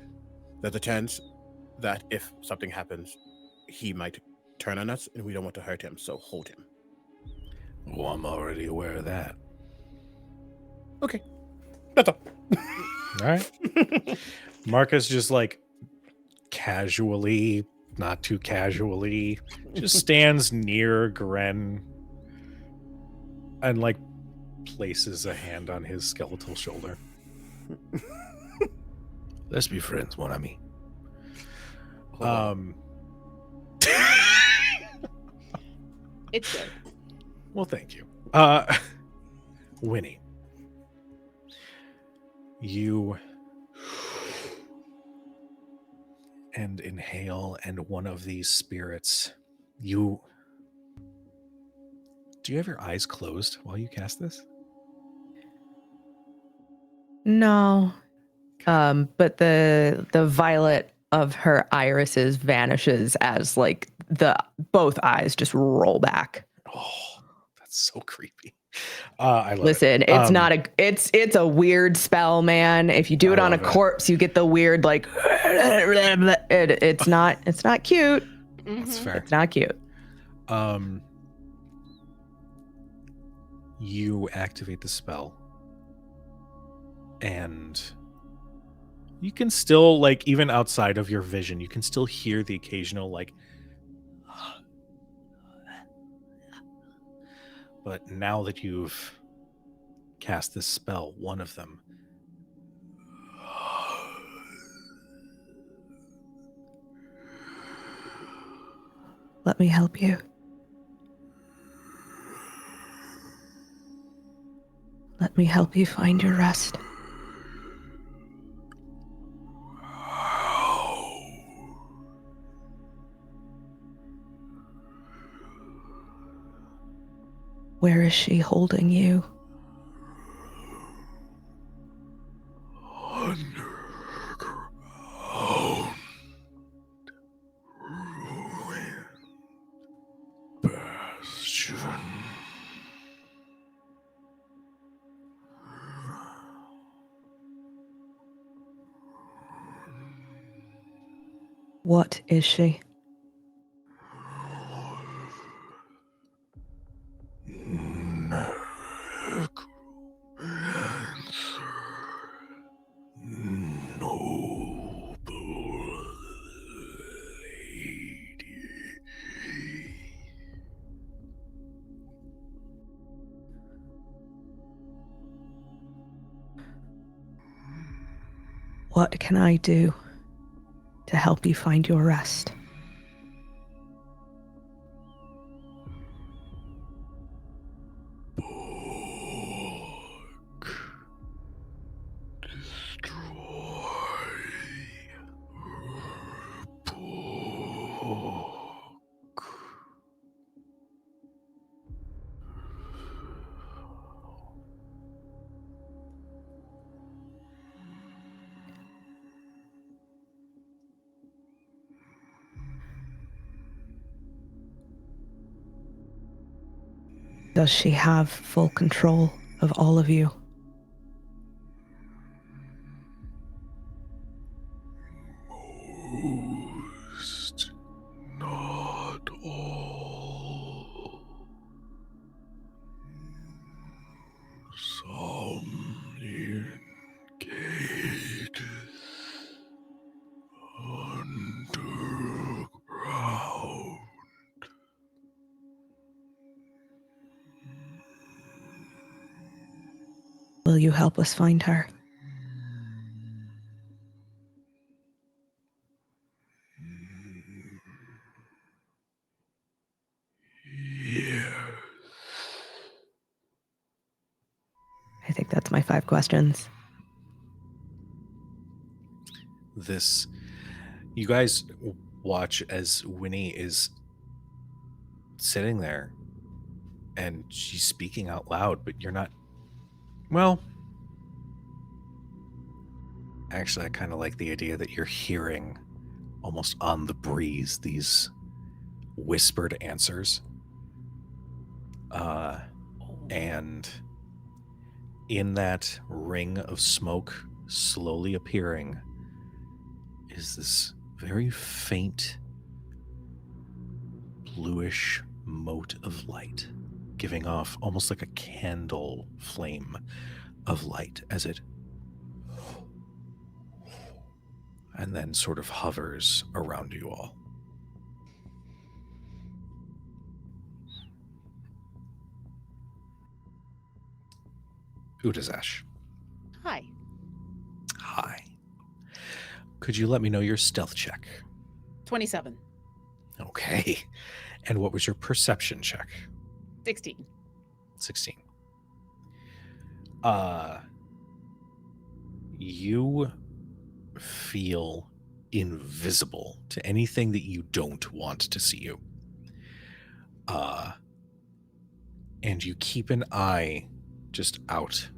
there's a chance that if something happens, he might turn on us, and we don't want to hurt him, so hold him. Oh, I'm already aware of that. Okay. That's all. All right. Marcus just like casually, not too casually, just stands near Gren and like places a hand on his skeletal shoulder. Let's be friends, mon ami. It's good. Well, thank you. Winnie. You and inhale, and one of these spirits, do you have your eyes closed while you cast this? No. But the violet of her irises vanishes as like both eyes just roll back. Oh, that's so creepy. I love Listen, it. it's not it's a weird spell, man. If you do it on a corpse, you get the weird like it's not cute. That's fair. It's not cute. You activate the spell, and you can still, like, even outside of your vision, you can still hear the occasional like. But now that you've cast this spell, one of them Let me help you. Let me help you find your rest. Where is she holding you? Underground. Ruin. Bastion. What is she? Noble lady. What can I do to help you find your rest? Book. Destroy. Book. Does she have full control of all of you? Most, not all. Some engage underground. Will you help us find her? Yes. I think that's my 5 questions. You guys watch as Winnie is sitting there and she's speaking out loud, but you're not. Well, actually, I kind of like the idea that you're hearing almost on the breeze these whispered answers. And in that ring of smoke slowly appearing is this very faint bluish mote of light, giving off almost like a candle flame of light as it and then sort of hovers around you all. Udazash. Hi. Hi. Could you let me know your stealth check? 27. Okay. And what was your perception check? 16. 16. You feel invisible to anything that you don't want to see you. And you keep an eye just out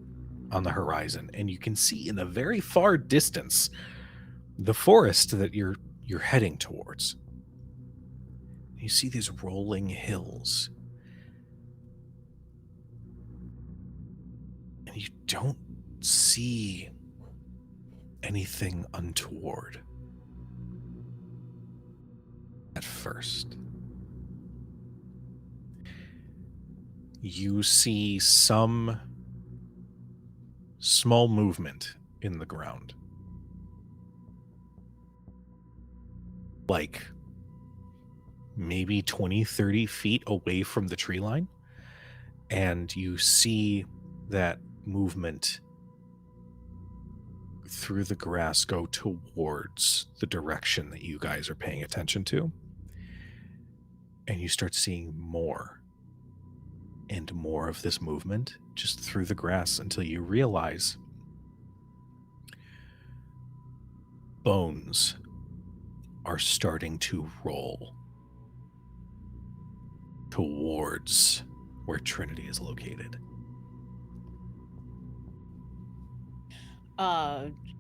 on the horizon, and you can see in the very far distance the forest that you're heading towards. You see these rolling hills, and you don't see anything untoward at first. You see some small movement in the ground, like maybe 20, 30 feet away from the tree line, and you see that movement through the grass go towards the direction that you guys are paying attention to, and you start seeing more and more of this movement just through the grass until you realize bones are starting to roll towards where Trinity is located.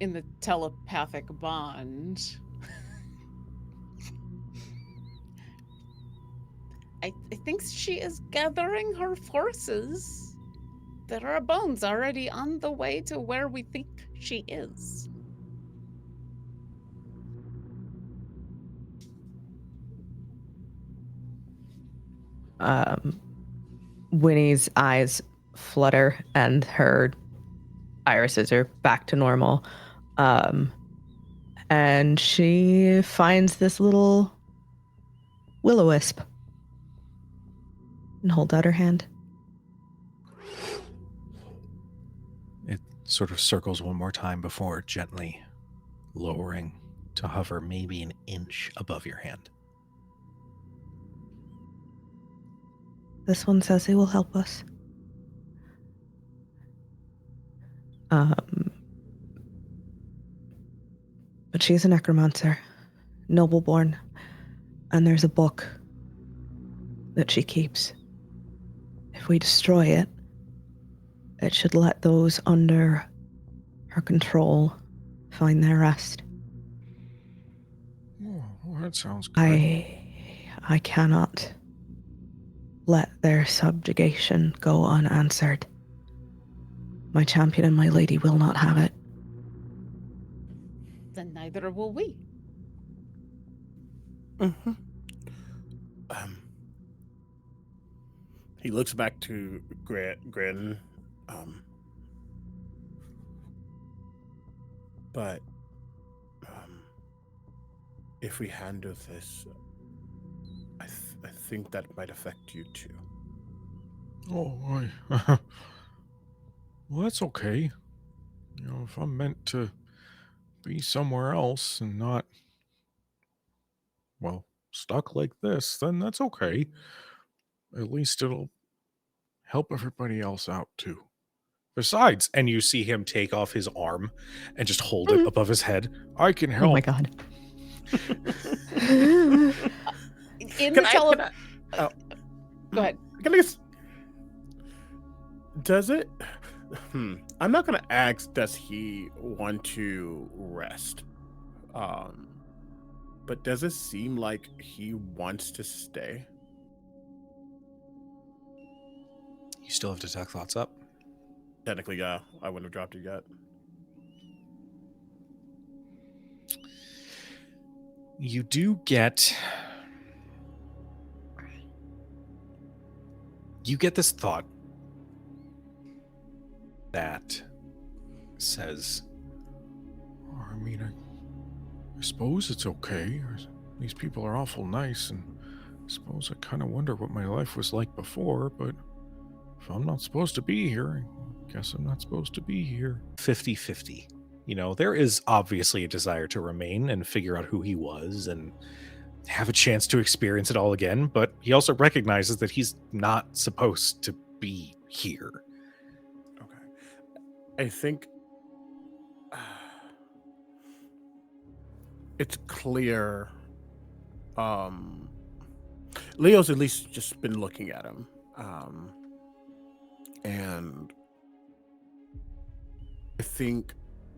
In the telepathic bond. I think she is gathering her forces. There are bones already on the way to where we think she is. Winnie's eyes flutter and her irises are back to normal. And she finds this little will-o-wisp and holds out her hand. It sort of circles one more time before gently lowering to hover maybe an inch above your hand. This one says it will help us. But she's a necromancer, noble-born, and there's a book that she keeps. If we destroy it, it should let those under her control find their rest. Oh, well, that sounds good. I cannot let their subjugation go unanswered. My champion and my lady will not have it. Then neither will we. Mm-hmm. He looks back to Grin. But if we handle this, I think that might affect you too. Oh, well, that's okay. You know, if I'm meant to be somewhere else and not, well, stuck like this, then that's okay. At least it'll help everybody else out too. Besides, and you see him take off his arm and just hold it above his head. I can help. Oh my god. In the Go ahead. Can I just, does it? I'm not gonna ask. Does he want to rest? But does it seem like he wants to stay? You still have detect thoughts up. Technically, yeah. I wouldn't have dropped it yet. You do get... You get this thought that says, I mean, I suppose it's okay. These people are awful nice, and I suppose I kind of wonder what my life was like before, but if I'm not supposed to be here, I guess I'm not supposed to be here. 50-50. You know, there is obviously a desire to remain and figure out who he was and have a chance to experience it all again, but he also recognizes that he's not supposed to be here. Okay. I think it's clear. Leo's at least just been looking at him. And I think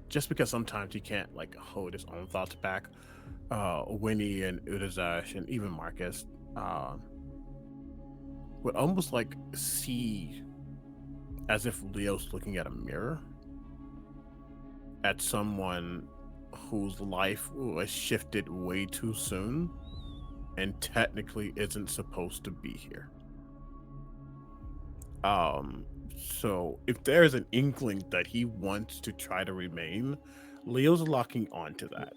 just because sometimes he can't like hold his own thoughts back, Winnie and Udazash and even Marcus would almost like see as if Leo's looking at a mirror at someone whose life was shifted way too soon and technically isn't supposed to be here. So if there's an inkling that he wants to try to remain, Leo's locking onto that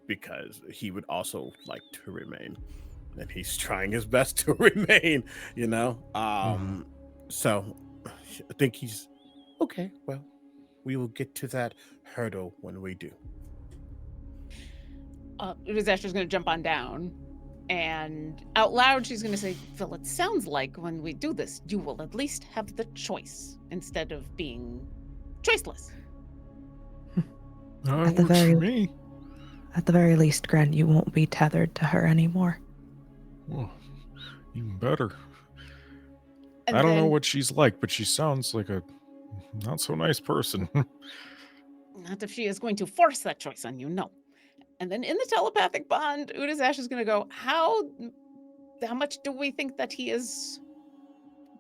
because he would also like to remain, and he's trying his best to remain, you know. So I think he's okay. Well, we will get to that hurdle when we do. Udazash is going to jump on down, and out loud she's going to say, Phil, it sounds like when we do this, you will at least have the choice instead of being choiceless. That works for me. At the very least, Gren, you won't be tethered to her anymore. Well, even better. And I don't know then- what she's like, but she sounds like a not so nice person. Not if she is going to force that choice on you, no. And then in the telepathic bond, Udazash is going to go, how much do we think that he is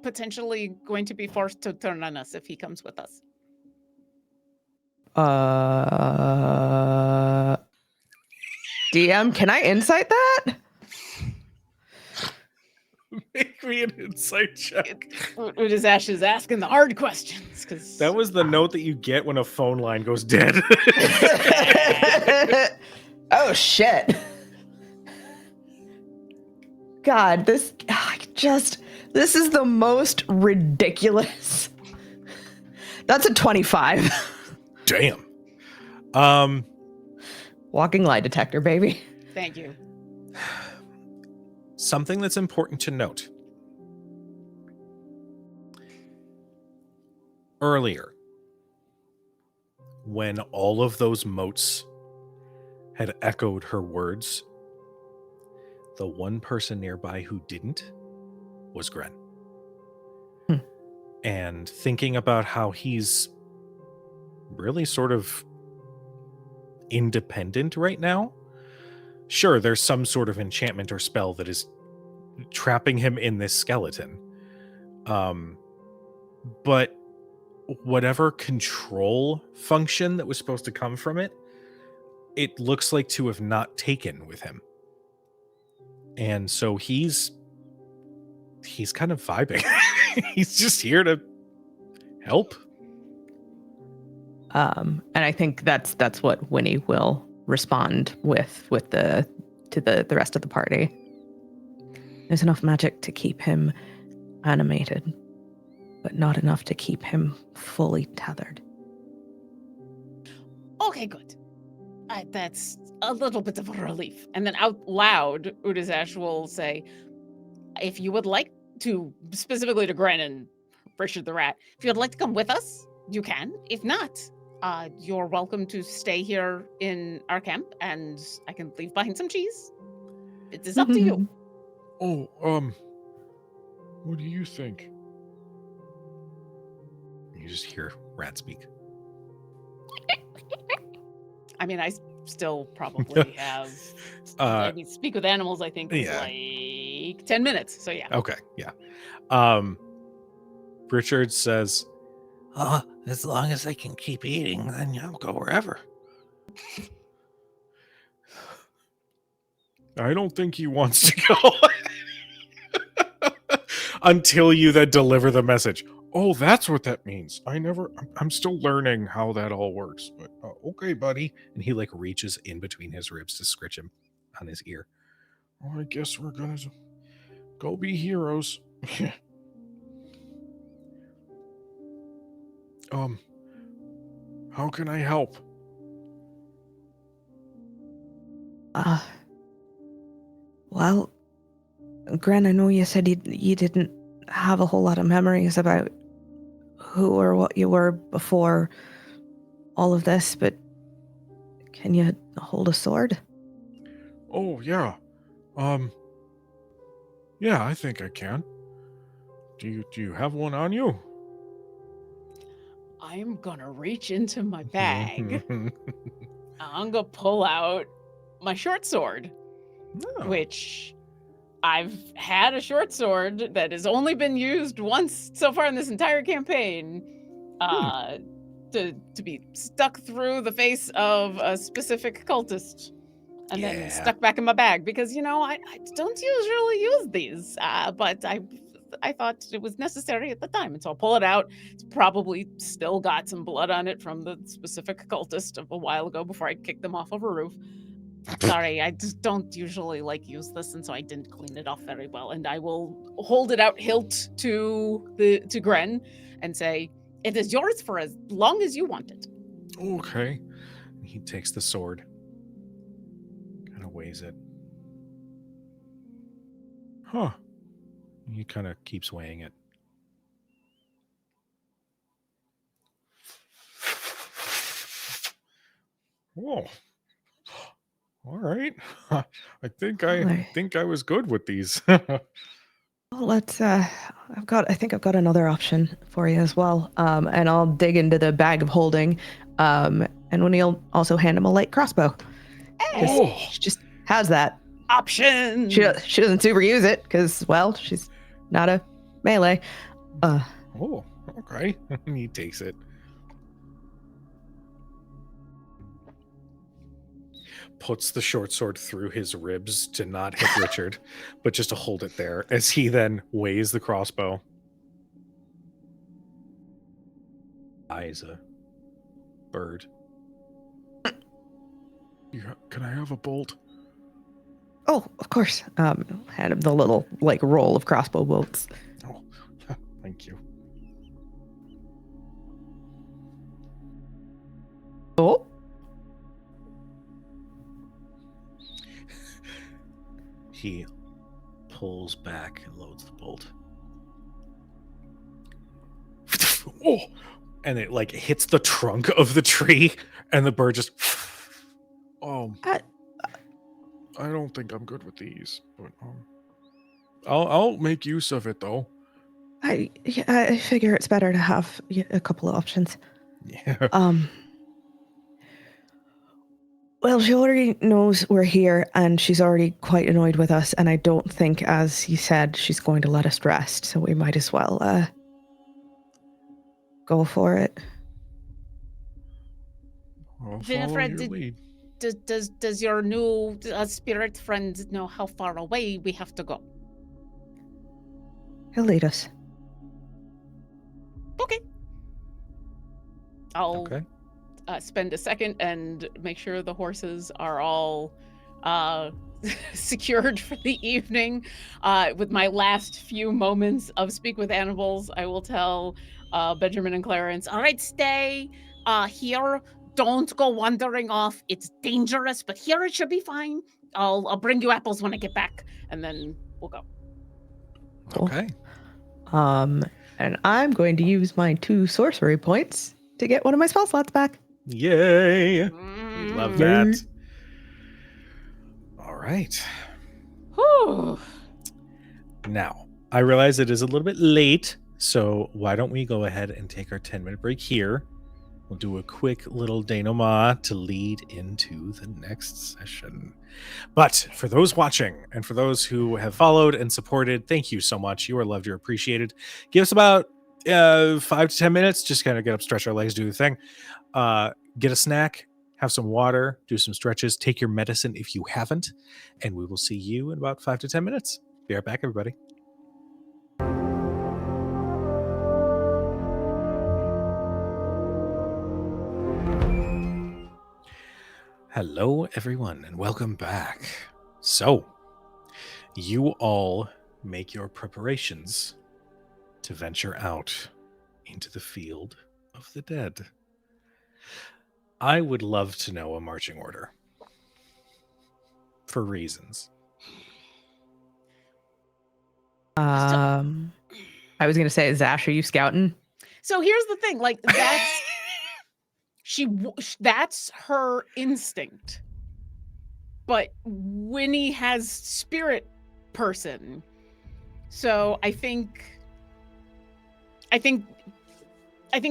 potentially going to be forced to turn on us if he comes with us? DM, can I insight that? Make me an insight check. Udazash is asking the hard questions because That was the note that you get when a phone line goes dead. Oh shit. God, this is the most ridiculous. That's a 25. Damn. Walking lie detector, baby. Thank you. Something that's important to note. Earlier, when all of those motes had echoed her words, the one person nearby who didn't was Gren. And thinking about how he's really sort of independent right now, sure, there's some sort of enchantment or spell that is trapping him in this skeleton. But whatever control function that was supposed to come from it, it looks like to have not taken with him. And so he's kind of vibing. He's just here to help. And I think that's what Winnie will respond with to the rest of the party. There's enough magic to keep him animated, but not enough to keep him fully tethered. Okay, good. That's a little bit of a relief. And then out loud, Udazash will say, if you would like to, specifically to Gren and Richard the Rat, if you would like to come with us, you can. If not, you're welcome to stay here in our camp, and I can leave behind some cheese. It is up to you. Oh, what do you think? You just hear Rat speak. I mean, I still probably have. I mean, speak with animals, I think, was yeah. like 10 minutes. So, yeah. Okay, yeah. Richard says, As long as I can keep eating, then I'll go wherever. I don't think he wants to go. Until you then deliver the message. Oh, that's what that means. I'm still learning how that all works. But okay, buddy. And he like reaches in between his ribs to scritch him on his ear. Well, I guess we're gonna go be heroes. How can I help? Well, Gren, I know you said you didn't have a whole lot of memories about who or what you were before all of this, but can you hold a sword? Oh, yeah. Yeah, I think I can. Do you have one on you? I'm gonna reach into my bag. I'm gonna pull out my short sword, which I've had a short sword that has only been used once so far in this entire campaign, to be stuck through the face of a specific cultist and then stuck back in my bag because, I don't usually use these, but I thought it was necessary at the time. And so I'll pull it out. It's probably still got some blood on it from the specific cultist of a while ago before I kicked them off of a roof. Sorry, I just don't usually use this, and so I didn't clean it off very well. And I will hold it out hilt to Gren and say, it is yours for as long as you want it. Okay. He takes the sword, kind of weighs it. Huh. He kind of keeps weighing it. Whoa. All right. I think I was good with these. Well, let's I think I've got another option for you as well. And I'll dig into the bag of holding. And O'Neill also hand him a light crossbow. 'Cause Oh, she just has that. Option. She doesn't super use it because, well, she's not a melee. Oh, okay. He takes it. Puts the short sword through his ribs to not hit Richard, but just to hold it there as he then weighs the crossbow. Eyes a bird. can I have a bolt? Oh, of course. Hand him the little like roll of crossbow bolts. Oh, thank you. Oh, He pulls back and loads the bolt. Oh, and it like hits the trunk of the tree, and the bird just. I- I don't think I'm good with these, but I'll make use of it though. I figure it's better to have a couple of options. Yeah. Well, she already knows we're here, and she's already quite annoyed with us, and I don't think, as you said, she's going to let us rest, so we might as well, go for it. I'll follow Winifred, your lead. Does your new spirit friend know how far away we have to go? He'll lead us. Okay. I'll Okay. spend a second and make sure the horses are all secured for the evening. With my last few moments of Speak with Animals, I will tell Benjamin and Clarence, all right, stay here. Don't go wandering off. It's dangerous, but here it should be fine. I'll bring you apples when I get back, and then we'll go. Cool. Okay. And I'm going to use my 2 sorcery points to get one of my spell slots back. Yay! We love Yay. that. All right. Whew. Now, I realize it is a little bit late, so why don't we go ahead and take our 10-minute break here? We'll do a quick little denouement to lead into the next session. But for those watching and for those who have followed and supported, thank you so much. You are loved, you're appreciated. Give us about 5 to 10 minutes, just kind of get up, stretch our legs, do the thing. Get a snack, have some water, do some stretches, take your medicine if you haven't, and we will see you in about 5 to 10 minutes. Be right back, everybody. Hello, everyone, and welcome back. So, you all make your preparations to venture out into the field of the dead. I would love to know a marching order. For reasons. I was going to say, Zash, are you scouting? So here's the thing, like that's her instinct. But Winnie has spirit person. So I think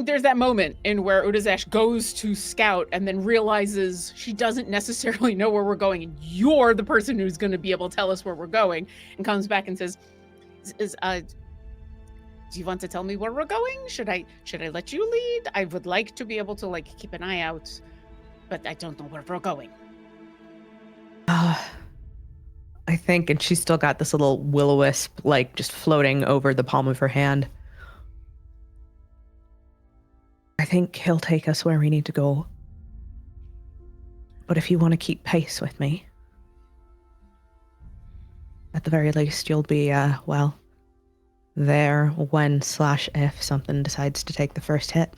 there's that moment in where Udazash goes to scout and then realizes she doesn't necessarily know where we're going, and you're the person who's going to be able to tell us where we're going, and comes back and says, do you want to tell me where we're going? Should I let you lead? I would like to be able to like keep an eye out, but I don't know where we're going. I think, and she's still got this little will-o-wisp like just floating over the palm of her hand. I think he'll take us where we need to go. But if you want to keep pace with me, at the very least, you'll be, there when/if something decides to take the first hit.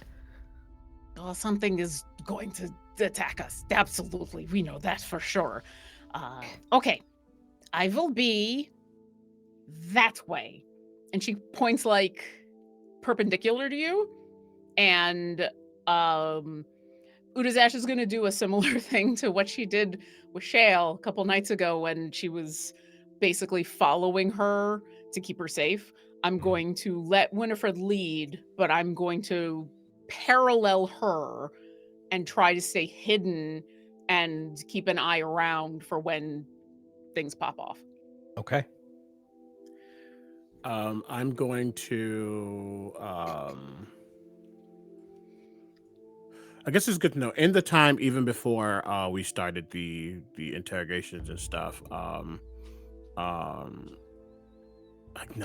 Well, something is going to attack us. Absolutely. We know that for sure. Okay. I will be that way. And she points like perpendicular to you. And Udazash is going to do a similar thing to what she did with Shale a couple nights ago when she was basically following her to keep her safe. I'm going to let Winifred lead, but I'm going to parallel her and try to stay hidden and keep an eye around for when things pop off. Okay. I'm going to. I guess it's good to know. In the time, even before we started the interrogations and stuff, I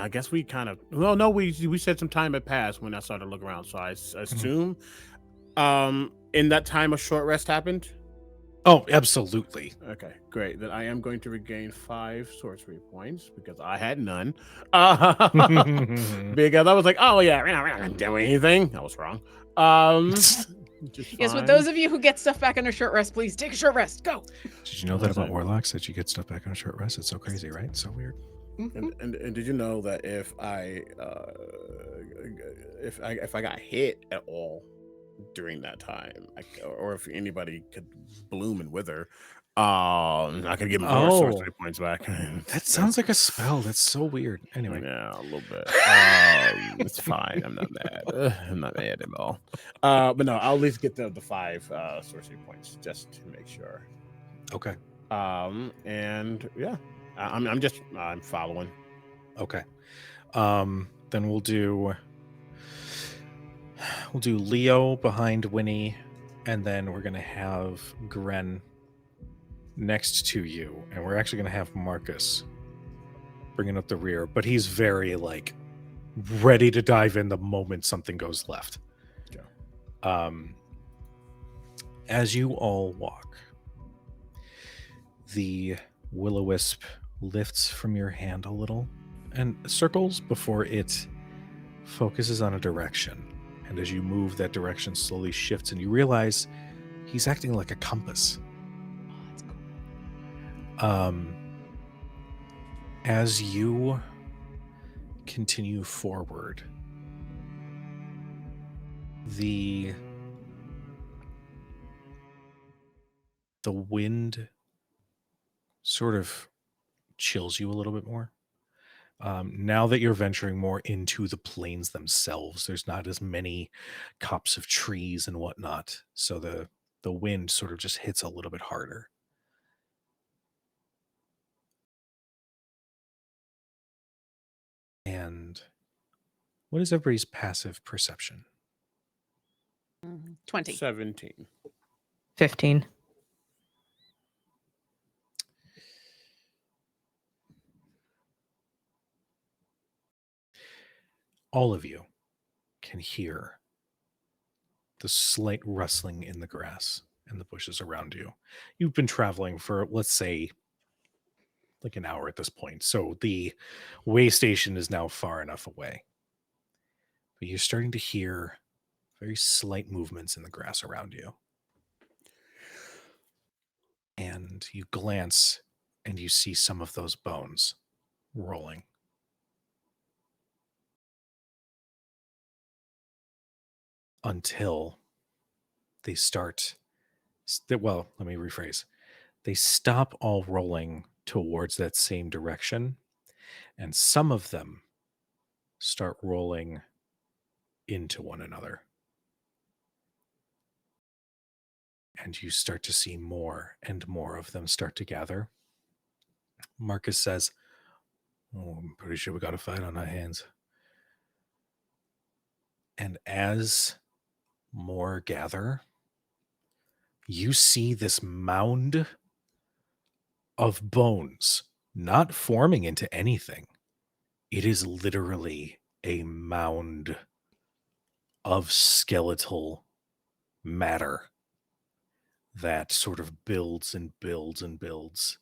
guess we kind of. Well, no, we said some time had passed when I started to look around, so I assume, in that time, a short rest happened. Oh, absolutely. Okay, great. Then I am going to regain 5 sorcery points because I had none. Because I was like, oh yeah, we're not gonna do anything. I was wrong. Yes, with those of you who get stuff back on a short rest, please take a short rest. Go. Did you know that about warlocks, that you get stuff back on a short rest? It's so crazy, right? It's so weird. And did you know that if I got hit at all during that time, or if anybody could bloom and wither, I could give more sorcery points back. That sounds like a spell. That's so weird. Anyway, yeah, a little bit. It's fine. I'm not mad. I'm not mad at all. But no, I'll at least get the 5 sorcery points just to make sure. Okay. And yeah, I'm following. Okay. Then we'll do Leo behind Winnie, and then we're gonna have Gren next to you, and we're actually gonna have Marcus bringing up the rear, but he's very like ready to dive in the moment something goes left. Okay. As you all walk, the will-o-wisp lifts from your hand a little and circles before it focuses on a direction. And as you move, that direction slowly shifts, and you realize he's acting like a compass. Oh, that's cool. As you continue forward, the wind sort of chills you a little bit more. Now that you're venturing more into the plains themselves, there's not as many copse of trees and whatnot, so the wind sort of just hits a little bit harder. And what is everybody's passive perception? 20. 17. 15. All of you can hear the slight rustling in the grass and the bushes around you. You've been traveling for, let's say, like an hour at this point, so the way station is now far enough away. But you're starting to hear very slight movements in the grass around you. And you glance and you see some of those bones rolling. Until they start, well, let me rephrase. They stop all rolling towards that same direction, and some of them start rolling into one another. And you start to see more and more of them start to gather. Marcus says, "Oh, I'm pretty sure we got a fight on our hands." And as more gather, you see this mound of bones not forming into anything. It is literally a mound of skeletal matter that sort of builds and builds and builds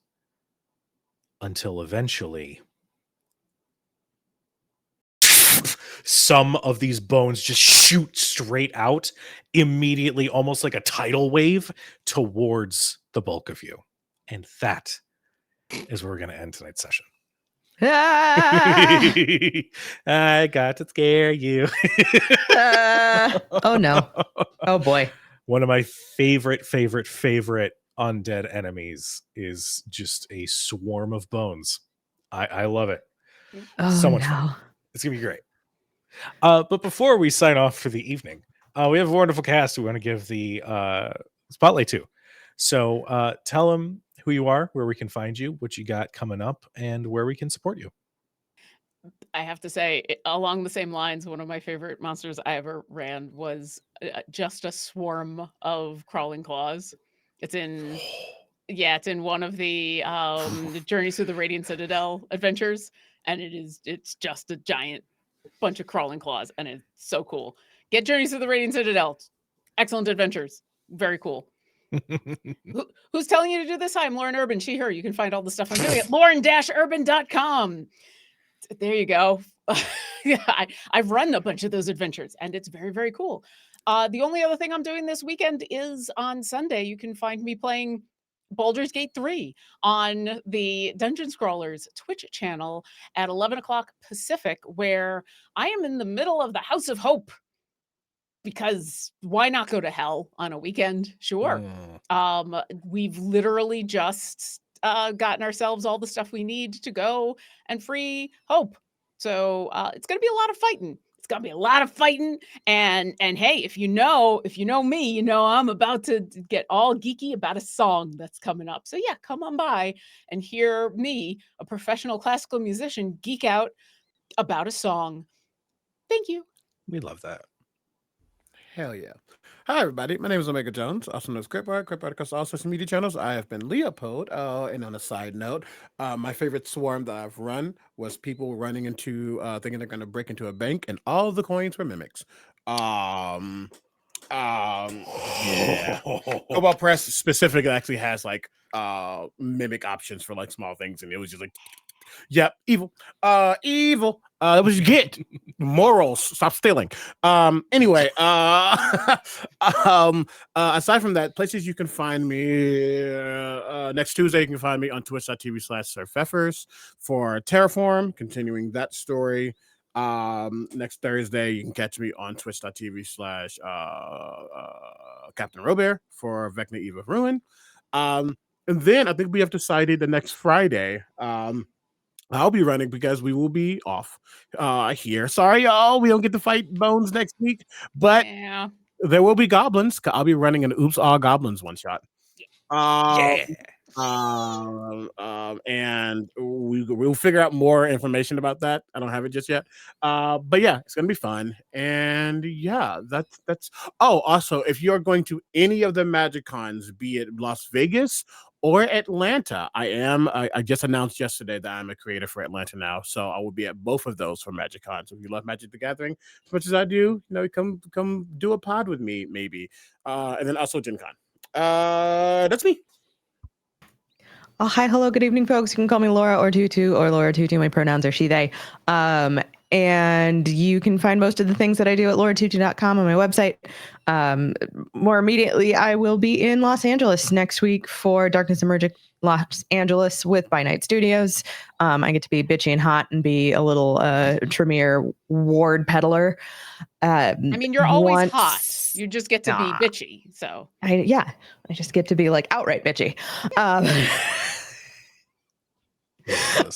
until eventually some of these bones just shoot straight out immediately, almost like a tidal wave, towards the bulk of you. And that is where we're going to end tonight's session. Ah! I got to scare you. Oh no. Oh boy. One of my favorite undead enemies is just a swarm of bones. I love it. Oh So much no. fun. It's gonna be great. But before we sign off for the evening, we have a wonderful cast we want to give the spotlight to. So tell them who you are, where we can find you, what you got coming up, and where we can support you. I have to say, along the same lines, one of my favorite monsters I ever ran was just a swarm of crawling claws. It's in, yeah, it's in one of the Journeys Through the Radiant Citadel adventures, and it's just a giant bunch of crawling claws, and it's so cool. Get Journeys Through the Radiant Citadel. Excellent adventures. Very cool. Who's telling you to do this? Hi, I'm Lauren Urban, she, her. You can find all the stuff I'm doing at lauren-urban.com. There you go. Yeah, I've run a bunch of those adventures, and it's very, very cool. The only other thing I'm doing this weekend is on Sunday. You can find me playing Baldur's Gate 3 on the Dungeon Scrollers Twitch channel at 11 o'clock Pacific, where I am in the middle of the House of Hope. Because why not go to hell on a weekend? Sure. We've literally just gotten ourselves all the stuff we need to go and free Hope. So it's gonna be a lot of fighting. It's gonna be a lot of fighting. And hey, if you know me, you know I'm about to get all geeky about a song that's coming up. So yeah, come on by and hear me, a professional classical musician, geek out about a song. Thank you. We love that. Hell yeah. Hi, everybody. My name is Omega Jones, also known as Cripart. Cripart across all social media channels. I have been Leopold. And on a side note, my favorite swarm that I've run was people running into, thinking they're going to break into a bank, and all the coins were mimics. Yeah. Cobalt Press specifically actually has like mimic options for like small things, and it was just like, yep, evil. Evil. That was you get. Morals. Stop stealing. Anyway, aside from that, places you can find me next Tuesday, you can find me on twitch.tv/SirFeffers for Terraform, continuing that story. Next Thursday, you can catch me on twitch.tv/Captain Robert for Vecna Eve of Ruin. And then I think we have decided the next Friday, I'll be running because we will be off here. Sorry, y'all, we don't get to fight Bones next week, but Yeah. there will be goblins. I'll be running an Oops All Goblins one shot. And we'll figure out more information about that. I don't have it just yet. But yeah, it's gonna be fun. And yeah, that's also, if you're going to any of the Magic Cons, be it Las Vegas or Atlanta, I just announced yesterday that I'm a creator for Atlanta now, so I will be at both of those for Magic Con. So if you love Magic the Gathering as much as I do, come do a pod with me, maybe. And then also Gen Con. That's me. Oh, hi, hello, good evening, folks. You can call me Laura or Tutu or Laura Tutu. My pronouns are she, they. And you can find most of the things that I do at lauratutu.com on my website. More immediately, I will be in Los Angeles next week for Darkness Emerging Los Angeles with By Night Studios. I get to be bitchy and hot and be a little Tremere ward peddler. I mean, you're always hot. You just get to be bitchy. So I just get to be like outright bitchy.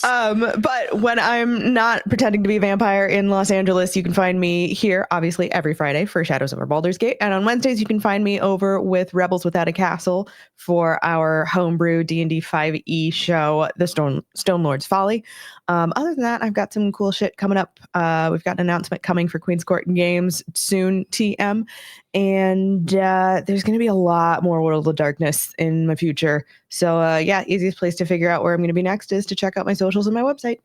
But when I'm not pretending to be a vampire in Los Angeles, you can find me here, obviously, every Friday for Shadows Over Baldur's Gate. And on Wednesdays, you can find me over with Rebels Without a Castle for our homebrew D&D 5e show, The Stone Lord's Folly. Other than that, I've got some cool shit coming up. We've got an announcement coming for Queen's Court Games soon, TM. And there's going to be a lot more World of Darkness in my future. So yeah, easiest place to figure out where I'm going to be next is to check out my socials and my website.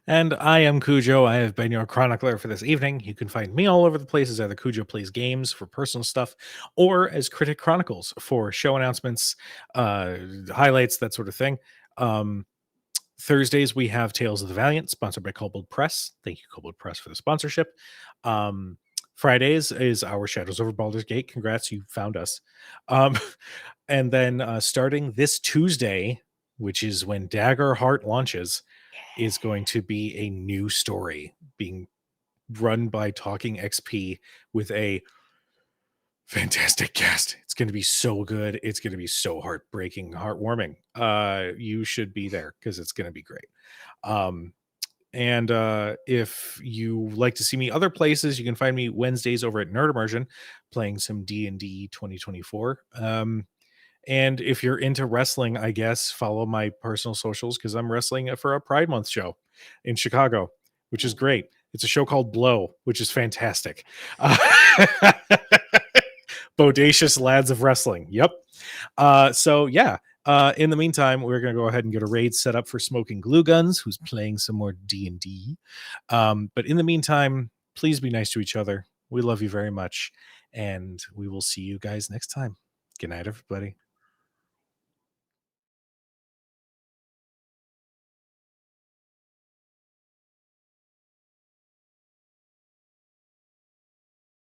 And I am Cujo. I have been your chronicler for this evening. You can find me all over the place as either Cujo Plays Games for personal stuff or as Critic Chronicles for show announcements, highlights, that sort of thing. Thursdays, we have Tales of the Valiant, sponsored by Kobold Press. Thank you, Kobold Press, for the sponsorship. Fridays is our Shadows Over Baldur's Gate. Congrats, you found us. And then starting this Tuesday, which is when Dagger Heart launches, is going to be a new story being run by Talking XP with a fantastic cast. It's going to be so good. It's going to be so heartbreaking, heartwarming. You should be there because it's going to be great. And if you like to see me other places, you can find me Wednesdays over at Nerd Immersion playing some D&D 2024. And if you're into wrestling, I guess follow my personal socials because I'm wrestling for a Pride Month show in Chicago, which is great. It's a show called Blow, which is fantastic. Bodacious lads of wrestling. Yep. So yeah. In the meantime, we're going to go ahead and get a raid set up for Smoking Glue Guns, who's playing some more D&D. But in the meantime, please be nice to each other. We love you very much, and we will see you guys next time. Good night, everybody.